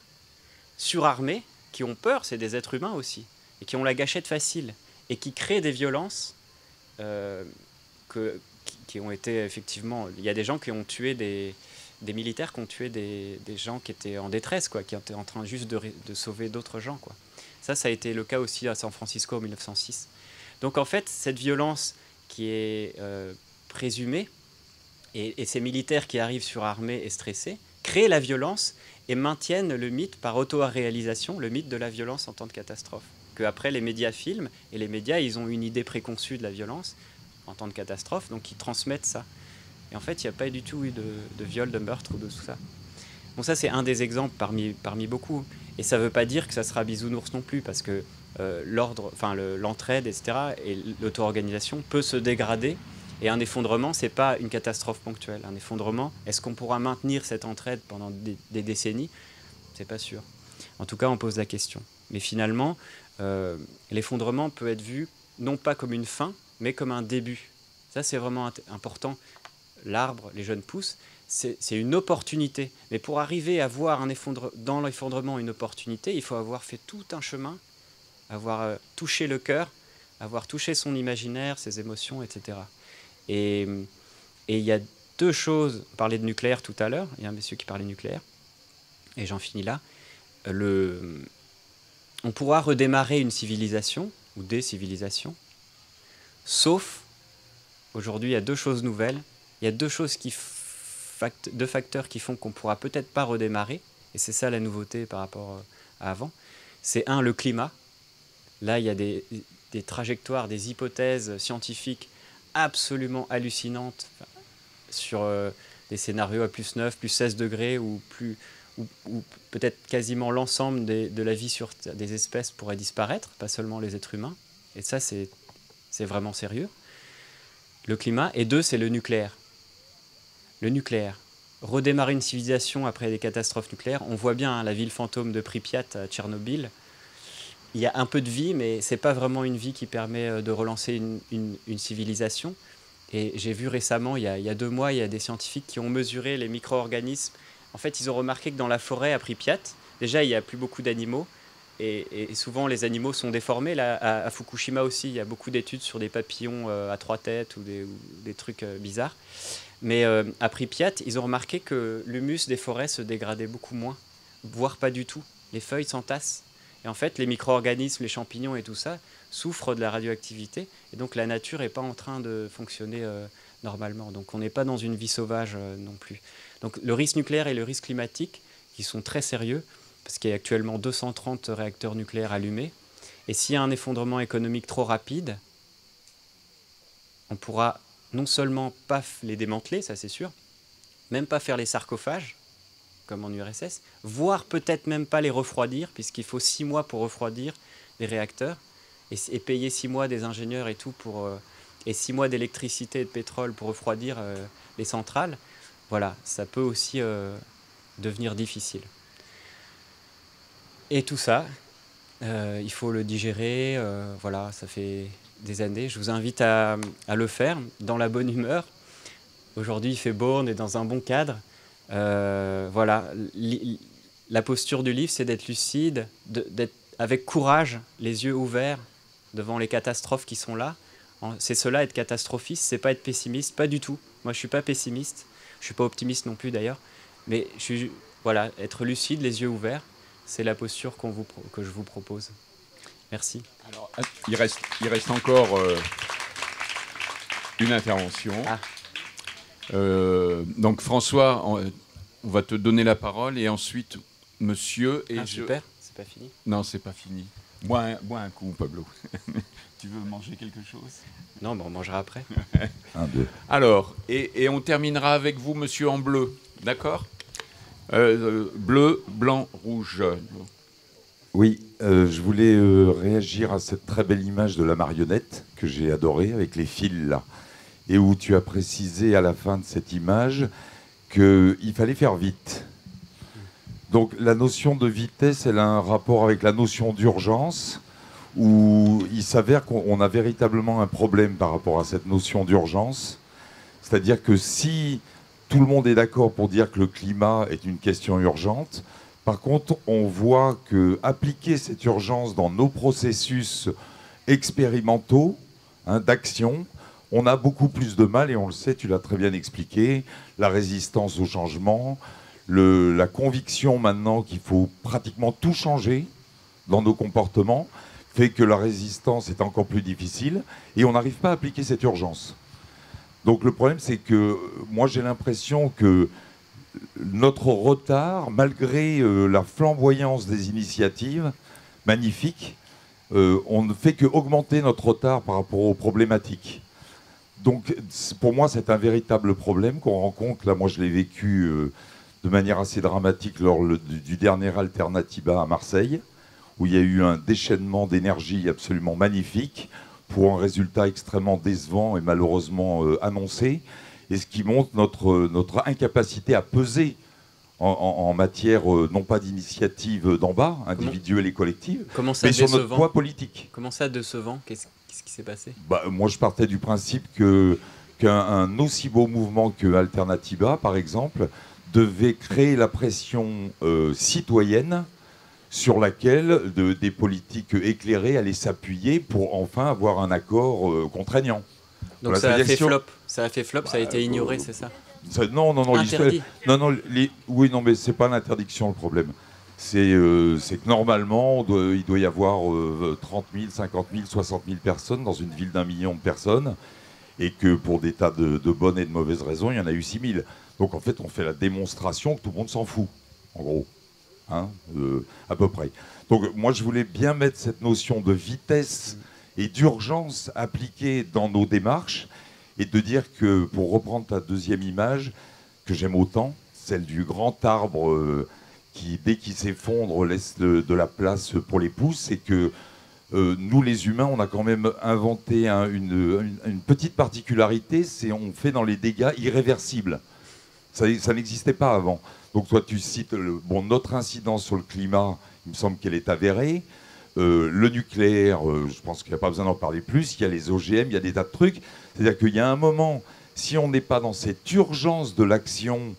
surarmés qui ont peur, c'est des êtres humains aussi, et qui ont la gâchette facile, et qui créent des violences qui ont été effectivement... Il y a des gens qui ont tué des des militaires qui ont tué des gens qui étaient en détresse, quoi, qui étaient en train juste de sauver d'autres gens, quoi. Ça a été le cas aussi à San Francisco en 1906. Donc en fait, cette violence qui est présumée, et ces militaires qui arrivent surarmés et stressés, créent la violence et maintiennent le mythe par auto-réalisation, le mythe de la violence en temps de catastrophe. Qu'après, les médias filment, et les médias, ils ont une idée préconçue de la violence en temps de catastrophe, donc ils transmettent ça. Et en fait, il n'y a pas du tout eu de viol, de meurtre ou de tout ça. Bon, ça, c'est un des exemples parmi beaucoup. Et ça ne veut pas dire que ça sera bisounours non plus, parce que l'entraide, etc., et l'auto-organisation peut se dégrader. Et un effondrement, ce n'est pas une catastrophe ponctuelle. Un effondrement, est-ce qu'on pourra maintenir cette entraide pendant des décennies? Ce n'est pas sûr. En tout cas, on pose la question. Mais finalement, l'effondrement peut être vu non pas comme une fin, mais comme un début. Ça, c'est vraiment important. L'arbre, les jeunes pousses, c'est une opportunité. Mais pour arriver à voir dans l'effondrement une opportunité, il faut avoir fait tout un chemin, avoir touché le cœur, avoir touché son imaginaire, ses émotions, etc. Et il y a deux choses. On parlait de nucléaire tout à l'heure. Il y a un monsieur qui parlait nucléaire. Et j'en finis là. On pourra redémarrer une civilisation ou des civilisations, sauf, aujourd'hui, il y a deux choses nouvelles. Il y a deux facteurs qui font qu'on ne pourra peut-être pas redémarrer. Et c'est ça la nouveauté par rapport à avant. C'est le climat. Là, il y a des trajectoires, des hypothèses scientifiques absolument hallucinantes sur des scénarios à plus 9, plus 16 degrés ou peut-être quasiment l'ensemble de la vie sur des espèces pourrait disparaître, pas seulement les êtres humains. Et ça, c'est vraiment sérieux. Le climat. Et deux, c'est le nucléaire. Le nucléaire. Redémarrer une civilisation après des catastrophes nucléaires. On voit bien la ville fantôme de Pripyat à Tchernobyl. Il y a un peu de vie, mais ce n'est pas vraiment une vie qui permet de relancer une civilisation. Et j'ai vu récemment, il y a 2 mois, il y a des scientifiques qui ont mesuré les micro-organismes. En fait, ils ont remarqué que dans la forêt à Pripyat, déjà, il n'y a plus beaucoup d'animaux. Et souvent, les animaux sont déformés. Là, à Fukushima aussi, il y a beaucoup d'études sur des papillons à 3 têtes ou des trucs bizarres. Mais à Pripyat, ils ont remarqué que l'humus des forêts se dégradait beaucoup moins, voire pas du tout. Les feuilles s'entassent. Et en fait, les micro-organismes, les champignons et tout ça souffrent de la radioactivité. Et donc, la nature n'est pas en train de fonctionner normalement. Donc, on n'est pas dans une vie sauvage non plus. Donc, le risque nucléaire et le risque climatique, qui sont très sérieux, parce qu'il y a actuellement 230 réacteurs nucléaires allumés. Et s'il y a un effondrement économique trop rapide, on pourra non seulement pas les démanteler, ça c'est sûr, même pas faire les sarcophages, comme en URSS, voire peut-être même pas les refroidir, puisqu'il faut 6 mois pour refroidir les réacteurs, et payer 6 mois des ingénieurs et tout, et 6 mois d'électricité et de pétrole pour refroidir les centrales. Voilà, ça peut aussi devenir difficile. Et tout ça, il faut le digérer, voilà, ça fait des années. Je vous invite à le faire dans la bonne humeur. Aujourd'hui, il fait beau, on est dans un bon cadre. Voilà, la posture du livre, c'est d'être lucide, d'être avec courage, les yeux ouverts devant les catastrophes qui sont là. C'est cela, être catastrophiste, c'est pas être pessimiste, pas du tout. Moi, je suis pas pessimiste, je suis pas optimiste non plus d'ailleurs, mais voilà, être lucide, les yeux ouverts, c'est la posture que je vous propose. Merci. Alors, il reste encore une intervention. Donc François, on va te donner la parole et ensuite monsieur et super, c'est pas fini. Non, c'est pas fini. Bois un coup, Pablo. Tu veux manger quelque chose? Non, on mangera après. Un, deux. Alors, et on terminera avec vous, monsieur en bleu, d'accord? Bleu, blanc, rouge. Oui, je voulais réagir à cette très belle image de la marionnette que j'ai adorée avec les fils là, et où tu as précisé à la fin de cette image qu'il fallait faire vite. Donc la notion de vitesse, elle a un rapport avec la notion d'urgence, où il s'avère qu'on a véritablement un problème par rapport à cette notion d'urgence. C'est-à-dire que si tout le monde est d'accord pour dire que le climat est une question urgente, par contre, on voit qu'appliquer cette urgence dans nos processus expérimentaux d'action, on a beaucoup plus de mal, et on le sait, tu l'as très bien expliqué, la résistance au changement, la conviction maintenant qu'il faut pratiquement tout changer dans nos comportements, fait que la résistance est encore plus difficile, et on n'arrive pas à appliquer cette urgence. Donc le problème, c'est que moi j'ai l'impression que notre retard, malgré la flamboyance des initiatives magnifiques, on ne fait qu'augmenter notre retard par rapport aux problématiques. Donc pour moi, c'est un véritable problème qu'on rencontre. Là, moi, je l'ai vécu de manière assez dramatique lors du dernier Alternativa à Marseille, où il y a eu un déchaînement d'énergie absolument magnifique pour un résultat extrêmement décevant et malheureusement annoncé, et ce qui montre notre incapacité à peser en matière non pas d'initiative d'en bas, individuelle et collective, mais sur notre poids politique. Comment ça, décevant? Qu'est-ce qui s'est passé? Moi, je partais du principe qu'un aussi beau mouvement que Alternativa, par exemple, devait créer la pression citoyenne sur laquelle des politiques éclairées allaient s'appuyer pour enfin avoir un accord contraignant. Donc voilà, ça a fait flop. Ça a fait flop, ça a été ignoré, c'est ça? Non. Interdit. Oui, non, mais c'est pas l'interdiction le problème. C'est que normalement, il doit y avoir 30 000, 50 000, 60 000 personnes dans une ville d'1 million de personnes, et que pour des tas de bonnes et de mauvaises raisons, il y en a eu 6 000. Donc en fait, on fait la démonstration que tout le monde s'en fout, en gros. Hein, à peu près. Donc moi, je voulais bien mettre cette notion de vitesse et d'urgence appliquée dans nos démarches, et de dire que, pour reprendre ta deuxième image, que j'aime autant, celle du grand arbre qui, dès qu'il s'effondre, laisse de la place pour les pousses, c'est que nous, les humains, on a quand même inventé une petite particularité, c'est on fait dans les dégâts irréversibles. Ça n'existait pas avant. Donc toi, tu cites notre incidence sur le climat, il me semble qu'elle est avérée. Le nucléaire, je pense qu'il n'y a pas besoin d'en parler plus. Il y a les OGM, il y a des tas de trucs. C'est-à-dire qu'il y a un moment, si on n'est pas dans cette urgence de l'action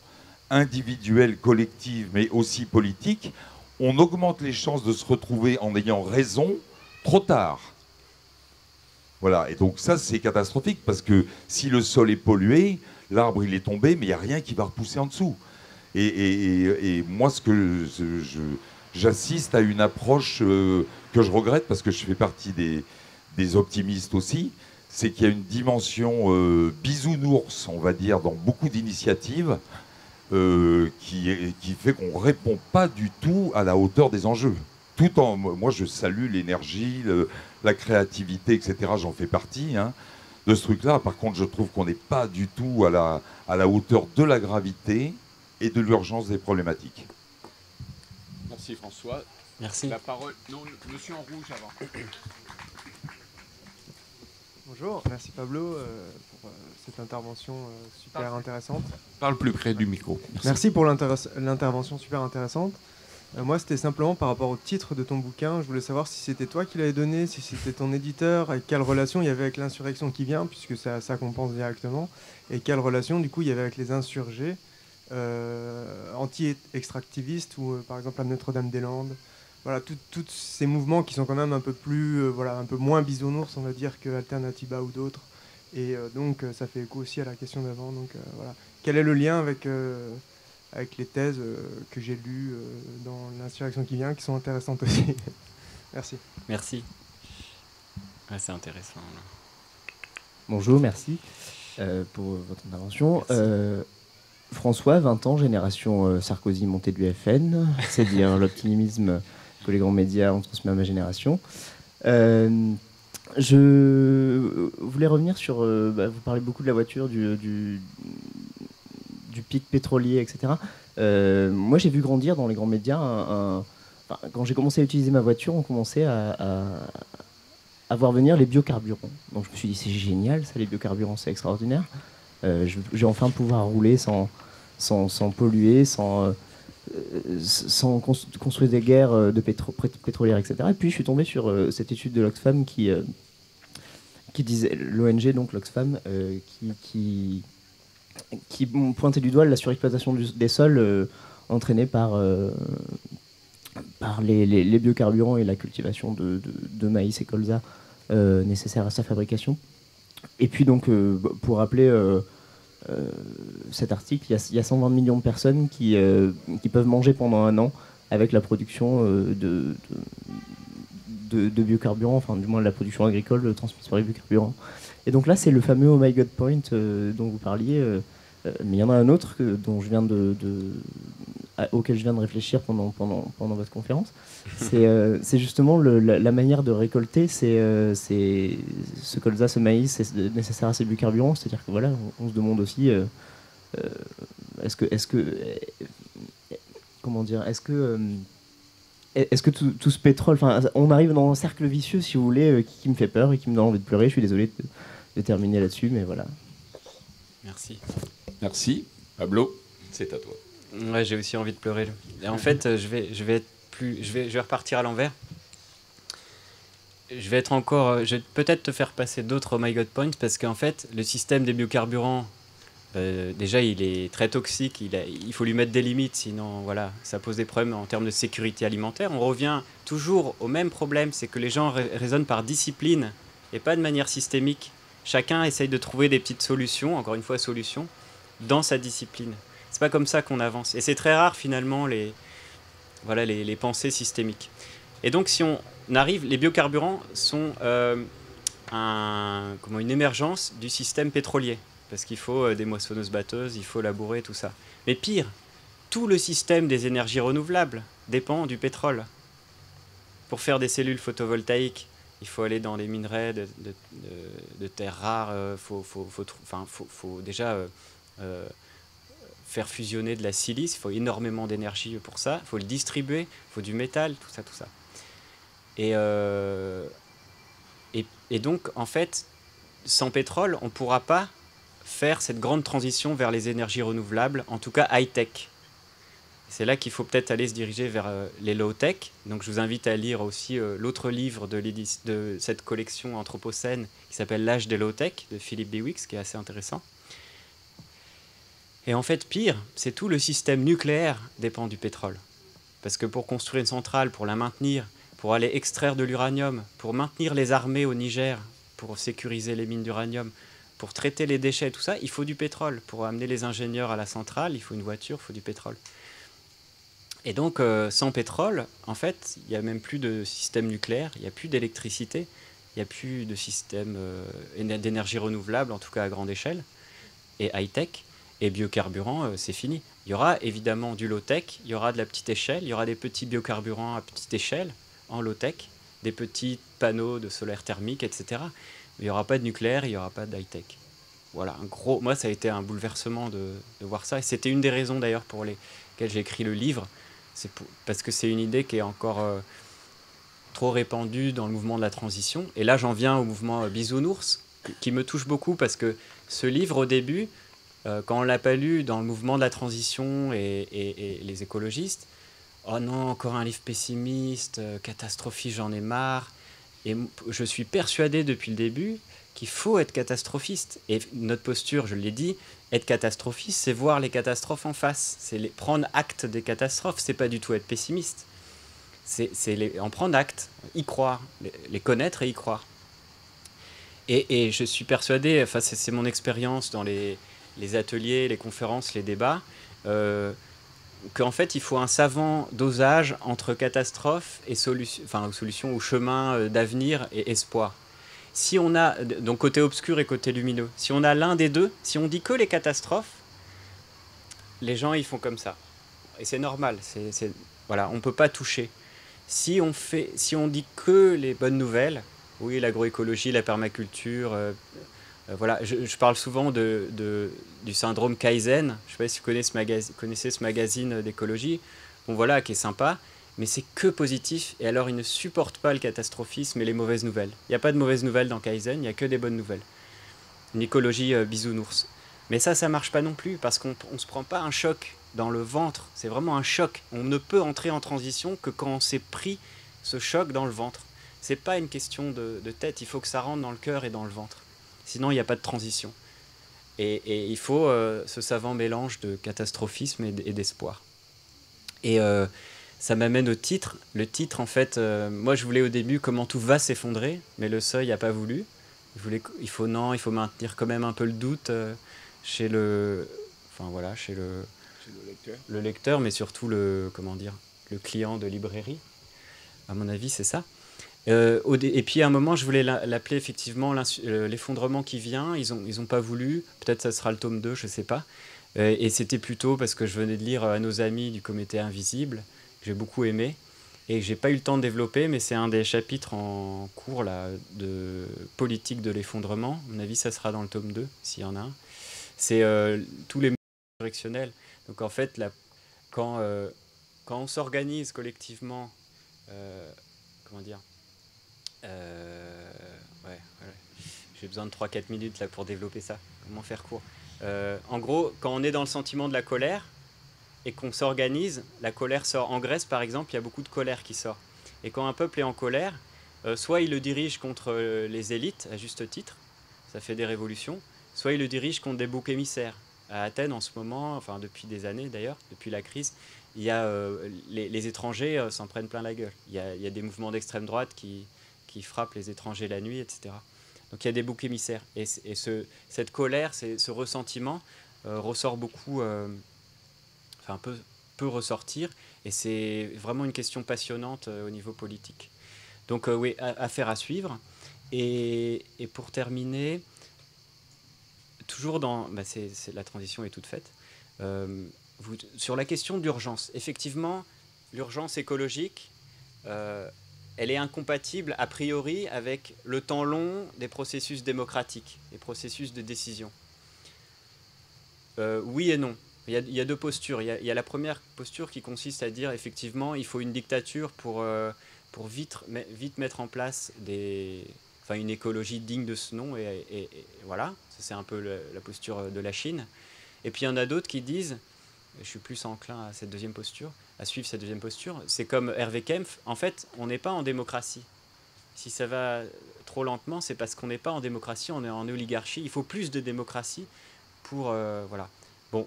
individuelle, collective, mais aussi politique, on augmente les chances de se retrouver en ayant raison trop tard. Voilà, et donc ça, c'est catastrophique, parce que si le sol est pollué, l'arbre, il est tombé, mais il n'y a rien qui va repousser en dessous. Et moi, j'assiste à une approche que je regrette, parce que je fais partie des optimistes aussi, c'est qu'il y a une dimension bisounours, on va dire, dans beaucoup d'initiatives, qui fait qu'on ne répond pas du tout à la hauteur des enjeux. Moi, je salue l'énergie, la créativité, etc. J'en fais partie, hein, de ce truc-là. Par contre, je trouve qu'on n'est pas du tout à la hauteur de la gravité et de l'urgence des problématiques. Merci François. Merci. La parole. Non, monsieur en rouge avant. Bonjour, merci Pablo pour cette intervention super intéressante. Parle plus près du micro. Merci pour l'intervention super intéressante. Moi, c'était simplement par rapport au titre de ton bouquin. Je voulais savoir si c'était toi qui l'avais donné, si c'était ton éditeur, et quelle relation il y avait avec l'insurrection qui vient, puisque ça compense directement, et quelle relation du coup il y avait avec les insurgés anti-extractivistes, ou par exemple à Notre-Dame-des-Landes. Voilà, tous ces mouvements qui sont quand même un peu plus, un peu moins bisounours, on va dire, que Alternativa ou d'autres. Et donc, ça fait écho aussi à la question d'avant. Donc, voilà. Quel est le lien avec les thèses que j'ai lues dans l'insurrection qui vient, qui sont intéressantes aussi? Merci. Merci. Ouais, c'est intéressant. Là. Bonjour, merci pour votre intervention. François, 20 ans, génération Sarkozy montée du FN, c'est dire l'optimisme que les grands médias ont transmis à ma génération. Je voulais revenir sur... vous parlez beaucoup de la voiture, du pic pétrolier, etc. Moi, j'ai vu grandir dans les grands médias quand j'ai commencé à utiliser ma voiture, on commençait à voir venir les biocarburants. Donc je me suis dit, c'est génial, ça, les biocarburants, c'est extraordinaire. Je vais enfin pouvoir rouler sans polluer, sans construire des guerres pétrolières, etc. Et puis je suis tombé sur cette étude de l'Oxfam qui disait, l'ONG, donc l'Oxfam, qui pointait du doigt la surexploitation des sols entraînée par les biocarburants et la cultivation de maïs et colza nécessaires à sa fabrication. Et puis donc, pour rappeler cet article, il y a 120 millions de personnes qui peuvent manger pendant un an avec la production de biocarburants, enfin du moins la production agricole transmise par les biocarburants. Et donc là, c'est le fameux Oh My God Point dont vous parliez, mais il y en a un autre dont je viens auquel je viens de réfléchir pendant votre conférence. C'est justement la manière de récolter ce colza, ce maïs, c'est nécessaire à ces biocarburants. C'est-à-dire que voilà, on se demande aussi est-ce que tout ce pétrole, on arrive dans un cercle vicieux, si vous voulez, qui me fait peur et qui me donne envie de pleurer. Je suis désolé de terminer là-dessus, mais voilà. Merci. Merci. Pablo, c'est à toi. Ouais, j'ai aussi envie de pleurer. Et en fait, je vais repartir à l'envers. Je vais peut-être te faire passer d'autres Oh My God Points, parce qu'en fait, le système des biocarburants, déjà, il est très toxique. Il faut lui mettre des limites, sinon, voilà, ça pose des problèmes en termes de sécurité alimentaire. On revient toujours au même problème, c'est que les gens raisonnent par discipline et pas de manière systémique. Chacun essaye de trouver des petites solutions, encore une fois, solutions, dans sa discipline. C'est pas comme ça qu'on avance. Et c'est très rare, finalement, les pensées systémiques. Et donc, si on arrive, les biocarburants sont une émergence du système pétrolier. Parce qu'il faut des moissonneuses-batteuses, il faut labourer, tout ça. Mais pire, tout le système des énergies renouvelables dépend du pétrole. Pour faire des cellules photovoltaïques, il faut aller dans les minerais de terres rares. Faut déjà faire fusionner de la silice. Il faut énormément d'énergie pour ça. Il faut le distribuer. Il faut du métal, tout ça. Et donc, en fait, sans pétrole, on ne pourra pas faire cette grande transition vers les énergies renouvelables, en tout cas high-tech. C'est là qu'il faut peut-être aller se diriger vers les low-tech. Donc je vous invite à lire aussi l'autre livre de cette collection Anthropocène qui s'appelle L'âge des low-tech de Philippe Biwix, qui est assez intéressant. Et en fait, pire, c'est tout le système nucléaire dépend du pétrole. Parce que pour construire une centrale, pour la maintenir, pour aller extraire de l'uranium, pour maintenir les armées au Niger, pour sécuriser les mines d'uranium, pour traiter les déchets, tout ça, il faut du pétrole. Pour amener les ingénieurs à la centrale, il faut une voiture, il faut du pétrole. Et donc, sans pétrole, en fait, il n'y a même plus de système nucléaire, il n'y a plus d'électricité, il n'y a plus de système d'énergie renouvelable, en tout cas à grande échelle, et high-tech, et biocarburants, c'est fini. Il y aura évidemment du low-tech, il y aura de la petite échelle, il y aura des petits biocarburants à petite échelle, en low-tech, des petits panneaux de solaire thermique, etc. Mais il n'y aura pas de nucléaire, il n'y aura pas d'high-tech. Voilà, moi, ça a été un bouleversement de voir ça. Et c'était une des raisons, d'ailleurs, pour lesquelles j'ai écrit le livre. Parce que c'est une idée qui est encore trop répandue dans le mouvement de la transition. Et là, j'en viens au mouvement Bisounours, qui me touche beaucoup, parce que ce livre, au début, quand on ne l'a pas lu dans le mouvement de la transition et les écologistes, oh non, encore un livre pessimiste, catastrophiste, j'en ai marre. Et je suis persuadé depuis le début qu'il faut être catastrophiste. Et notre posture, je l'ai dit, être catastrophiste, c'est voir les catastrophes en face. C'est prendre acte des catastrophes, c'est pas du tout être pessimiste. C'est en prendre acte, y croire, les connaître et y croire. Et je suis persuadé, enfin c'est mon expérience dans les ateliers, les conférences, les débats, qu'en fait, il faut un savant dosage entre catastrophe et solution ou chemin d'avenir et espoir. Si on a, donc côté obscur et côté lumineux, si on a l'un des deux, si on dit que les catastrophes, les gens, ils font comme ça. Et c'est normal, voilà, on ne peut pas toucher. Si on dit que les bonnes nouvelles, oui, l'agroécologie, la permaculture... voilà, je parle souvent du syndrome Kaizen. Je ne sais pas si vous connaissez ce magazine d'écologie. Bon, voilà, qui est sympa, mais c'est que positif. Et alors, ils ne supportent pas le catastrophisme et les mauvaises nouvelles. Il n'y a pas de mauvaises nouvelles dans Kaizen, il n'y a que des bonnes nouvelles. Une écologie bisounours. Mais ça ne marche pas non plus, parce qu'on ne se prend pas un choc dans le ventre. C'est vraiment un choc. On ne peut entrer en transition que quand on s'est pris ce choc dans le ventre. Ce n'est pas une question de tête, il faut que ça rentre dans le cœur et dans le ventre. Sinon, il n'y a pas de transition. Et il faut ce savant mélange de catastrophisme et d'espoir. Et ça m'amène au titre. Le titre, en fait, moi, je voulais au début comment tout va s'effondrer, mais le seuil n'a pas voulu. il faut maintenir quand même un peu le doute chez le lecteur, mais surtout le client de librairie. À mon avis, c'est ça. Et puis à un moment, je voulais l'appeler effectivement l'effondrement qui vient. Ils ont pas voulu. Peut-être ça sera le tome 2, je sais pas. Et c'était plutôt parce que je venais de lire à nos amis du Comité Invisible, que j'ai beaucoup aimé, et que j'ai pas eu le temps de développer, mais c'est un des chapitres en cours là, de politique de l'effondrement. À mon avis, ça sera dans le tome 2, s'il y en a un. C'est tous les mouvements insurrectionnels. Donc en fait, quand on s'organise collectivement, comment dire, j'ai besoin de 3-4 minutes là, pour développer ça. Comment faire court? En gros, quand on est dans le sentiment de la colère et qu'on s'organise, la colère sort. En Grèce, par exemple, il y a beaucoup de colère qui sort. Et quand un peuple est en colère, soit il le dirige contre les élites, à juste titre, ça fait des révolutions, soit il le dirige contre des boucs émissaires. À Athènes, en ce moment, enfin depuis des années d'ailleurs, depuis la crise, il y a, les étrangers s'en prennent plein la gueule. Il y a des mouvements d'extrême droite qui frappent les étrangers la nuit, etc. Donc il y a des boucs émissaires. Et cette colère, ce ressentiment ressort beaucoup, peut ressortir. Et c'est vraiment une question passionnante au niveau politique. Donc oui, affaire à suivre. Et pour terminer, toujours dans... la transition est toute faite. Sur la question d'urgence, effectivement, l'urgence écologique, elle est incompatible a priori avec le temps long des processus démocratiques, des processus de décision. Oui et non. Il y a deux postures. Il y a la première posture qui consiste à dire effectivement il faut une dictature pour vite mettre en place une écologie digne de ce nom. Et voilà, ça, c'est un peu la posture de la Chine. Et puis il y en a d'autres qui disent, je suis plus enclin à suivre cette deuxième posture, c'est comme Hervé Kempf, en fait, on n'est pas en démocratie. Si ça va trop lentement, c'est parce qu'on n'est pas en démocratie, on est en oligarchie. Il faut plus de démocratie pour... voilà. Bon,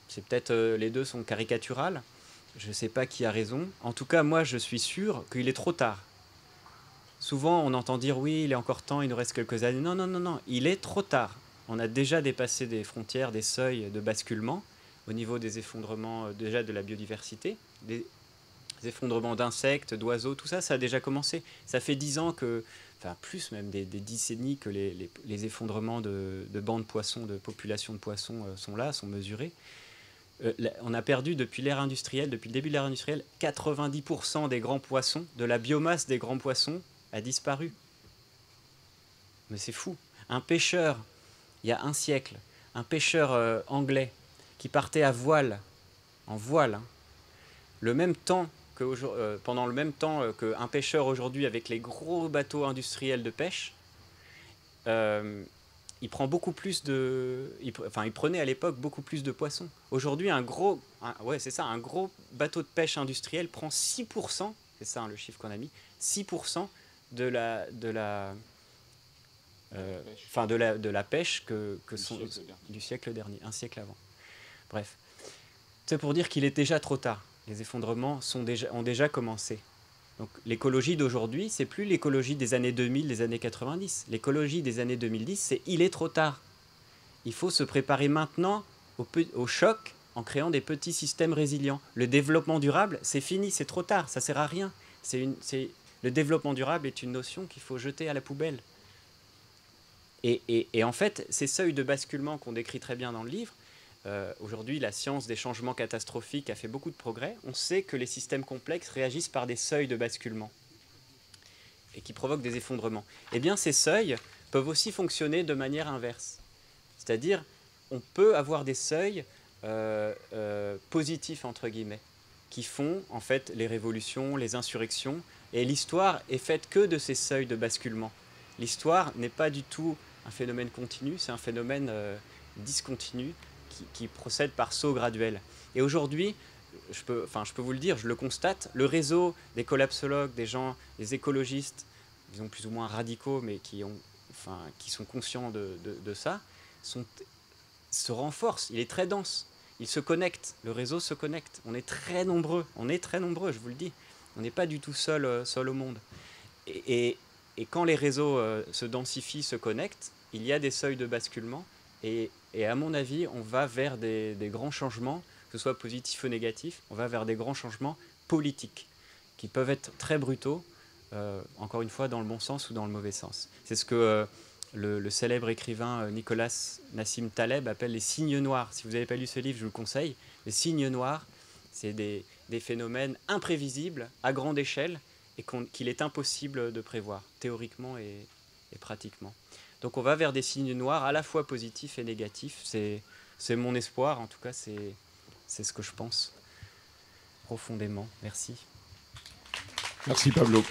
c'est peut-être les deux sont caricaturales, je ne sais pas qui a raison. En tout cas, moi, je suis sûr qu'il est trop tard. Souvent, on entend dire, oui, il est encore temps, il nous reste quelques années. Non, non, non, non, il est trop tard. On a déjà dépassé des frontières, des seuils de basculement au niveau des effondrements déjà de la biodiversité, des effondrements d'insectes, d'oiseaux, tout ça, ça a déjà commencé. Ça fait 10 ans que, enfin plus même, des décennies que les effondrements de bancs de poissons, de populations de poissons sont là, sont mesurés. On a perdu depuis l'ère industrielle, depuis le début de l'ère industrielle, 90% des grands poissons, de la biomasse des grands poissons a disparu. Mais c'est fou. Un pêcheur, il y a un siècle, un pêcheur anglais qui partait à voile, en voile, pendant le même temps qu'un pêcheur aujourd'hui avec les gros bateaux industriels de pêche, il prenait à l'époque beaucoup plus de poissons. Aujourd'hui, un gros bateau de pêche industriel prend 6%, c'est ça le chiffre qu'on a mis, 6% de la pêche du siècle dernier, un siècle avant. Bref, c'est pour dire qu'il est déjà trop tard. Les effondrements ont déjà commencé. Donc l'écologie d'aujourd'hui, c'est plus l'écologie des années 2000, des années 90. L'écologie des années 2010, c'est il est trop tard. Il faut se préparer maintenant au choc en créant des petits systèmes résilients. Le développement durable, c'est fini, c'est trop tard, ça sert à rien. Le développement durable est une notion qu'il faut jeter à la poubelle. Et en fait, ces seuils de basculement qu'on décrit très bien dans le livre, aujourd'hui, la science des changements catastrophiques a fait beaucoup de progrès. On sait que les systèmes complexes réagissent par des seuils de basculement et qui provoquent des effondrements. Eh bien, ces seuils peuvent aussi fonctionner de manière inverse. C'est-à-dire, on peut avoir des seuils positifs, entre guillemets, qui font, en fait, les révolutions, les insurrections. Et l'histoire est faite que de ces seuils de basculement. L'histoire n'est pas du tout un phénomène continu, c'est un phénomène discontinu, qui procède par sauts graduels. Et aujourd'hui, je peux vous le dire, je le constate, le réseau des collapsologues, des écologistes, disons plus ou moins radicaux, mais qui sont conscients de ça, se renforce. Il est très dense. Il se connecte. Le réseau se connecte. On est très nombreux. Je vous le dis. On n'est pas du tout seul au monde. Et Et quand les réseaux se densifient, se connectent, il y a des seuils de basculement. Et à mon avis, on va vers des grands changements, que ce soit positifs ou négatifs, on va vers des grands changements politiques, qui peuvent être très brutaux, encore une fois, dans le bon sens ou dans le mauvais sens. C'est ce que le célèbre écrivain Nicolas Nassim Taleb appelle les signes noirs. Si vous n'avez pas lu ce livre, je vous le conseille. Les signes noirs, c'est des phénomènes imprévisibles à grande échelle et qu'il est impossible de prévoir, théoriquement et pratiquement. Donc on va vers des signes noirs à la fois positifs et négatifs. C'est mon espoir, en tout cas c'est ce que je pense profondément. Merci. Merci Pablo.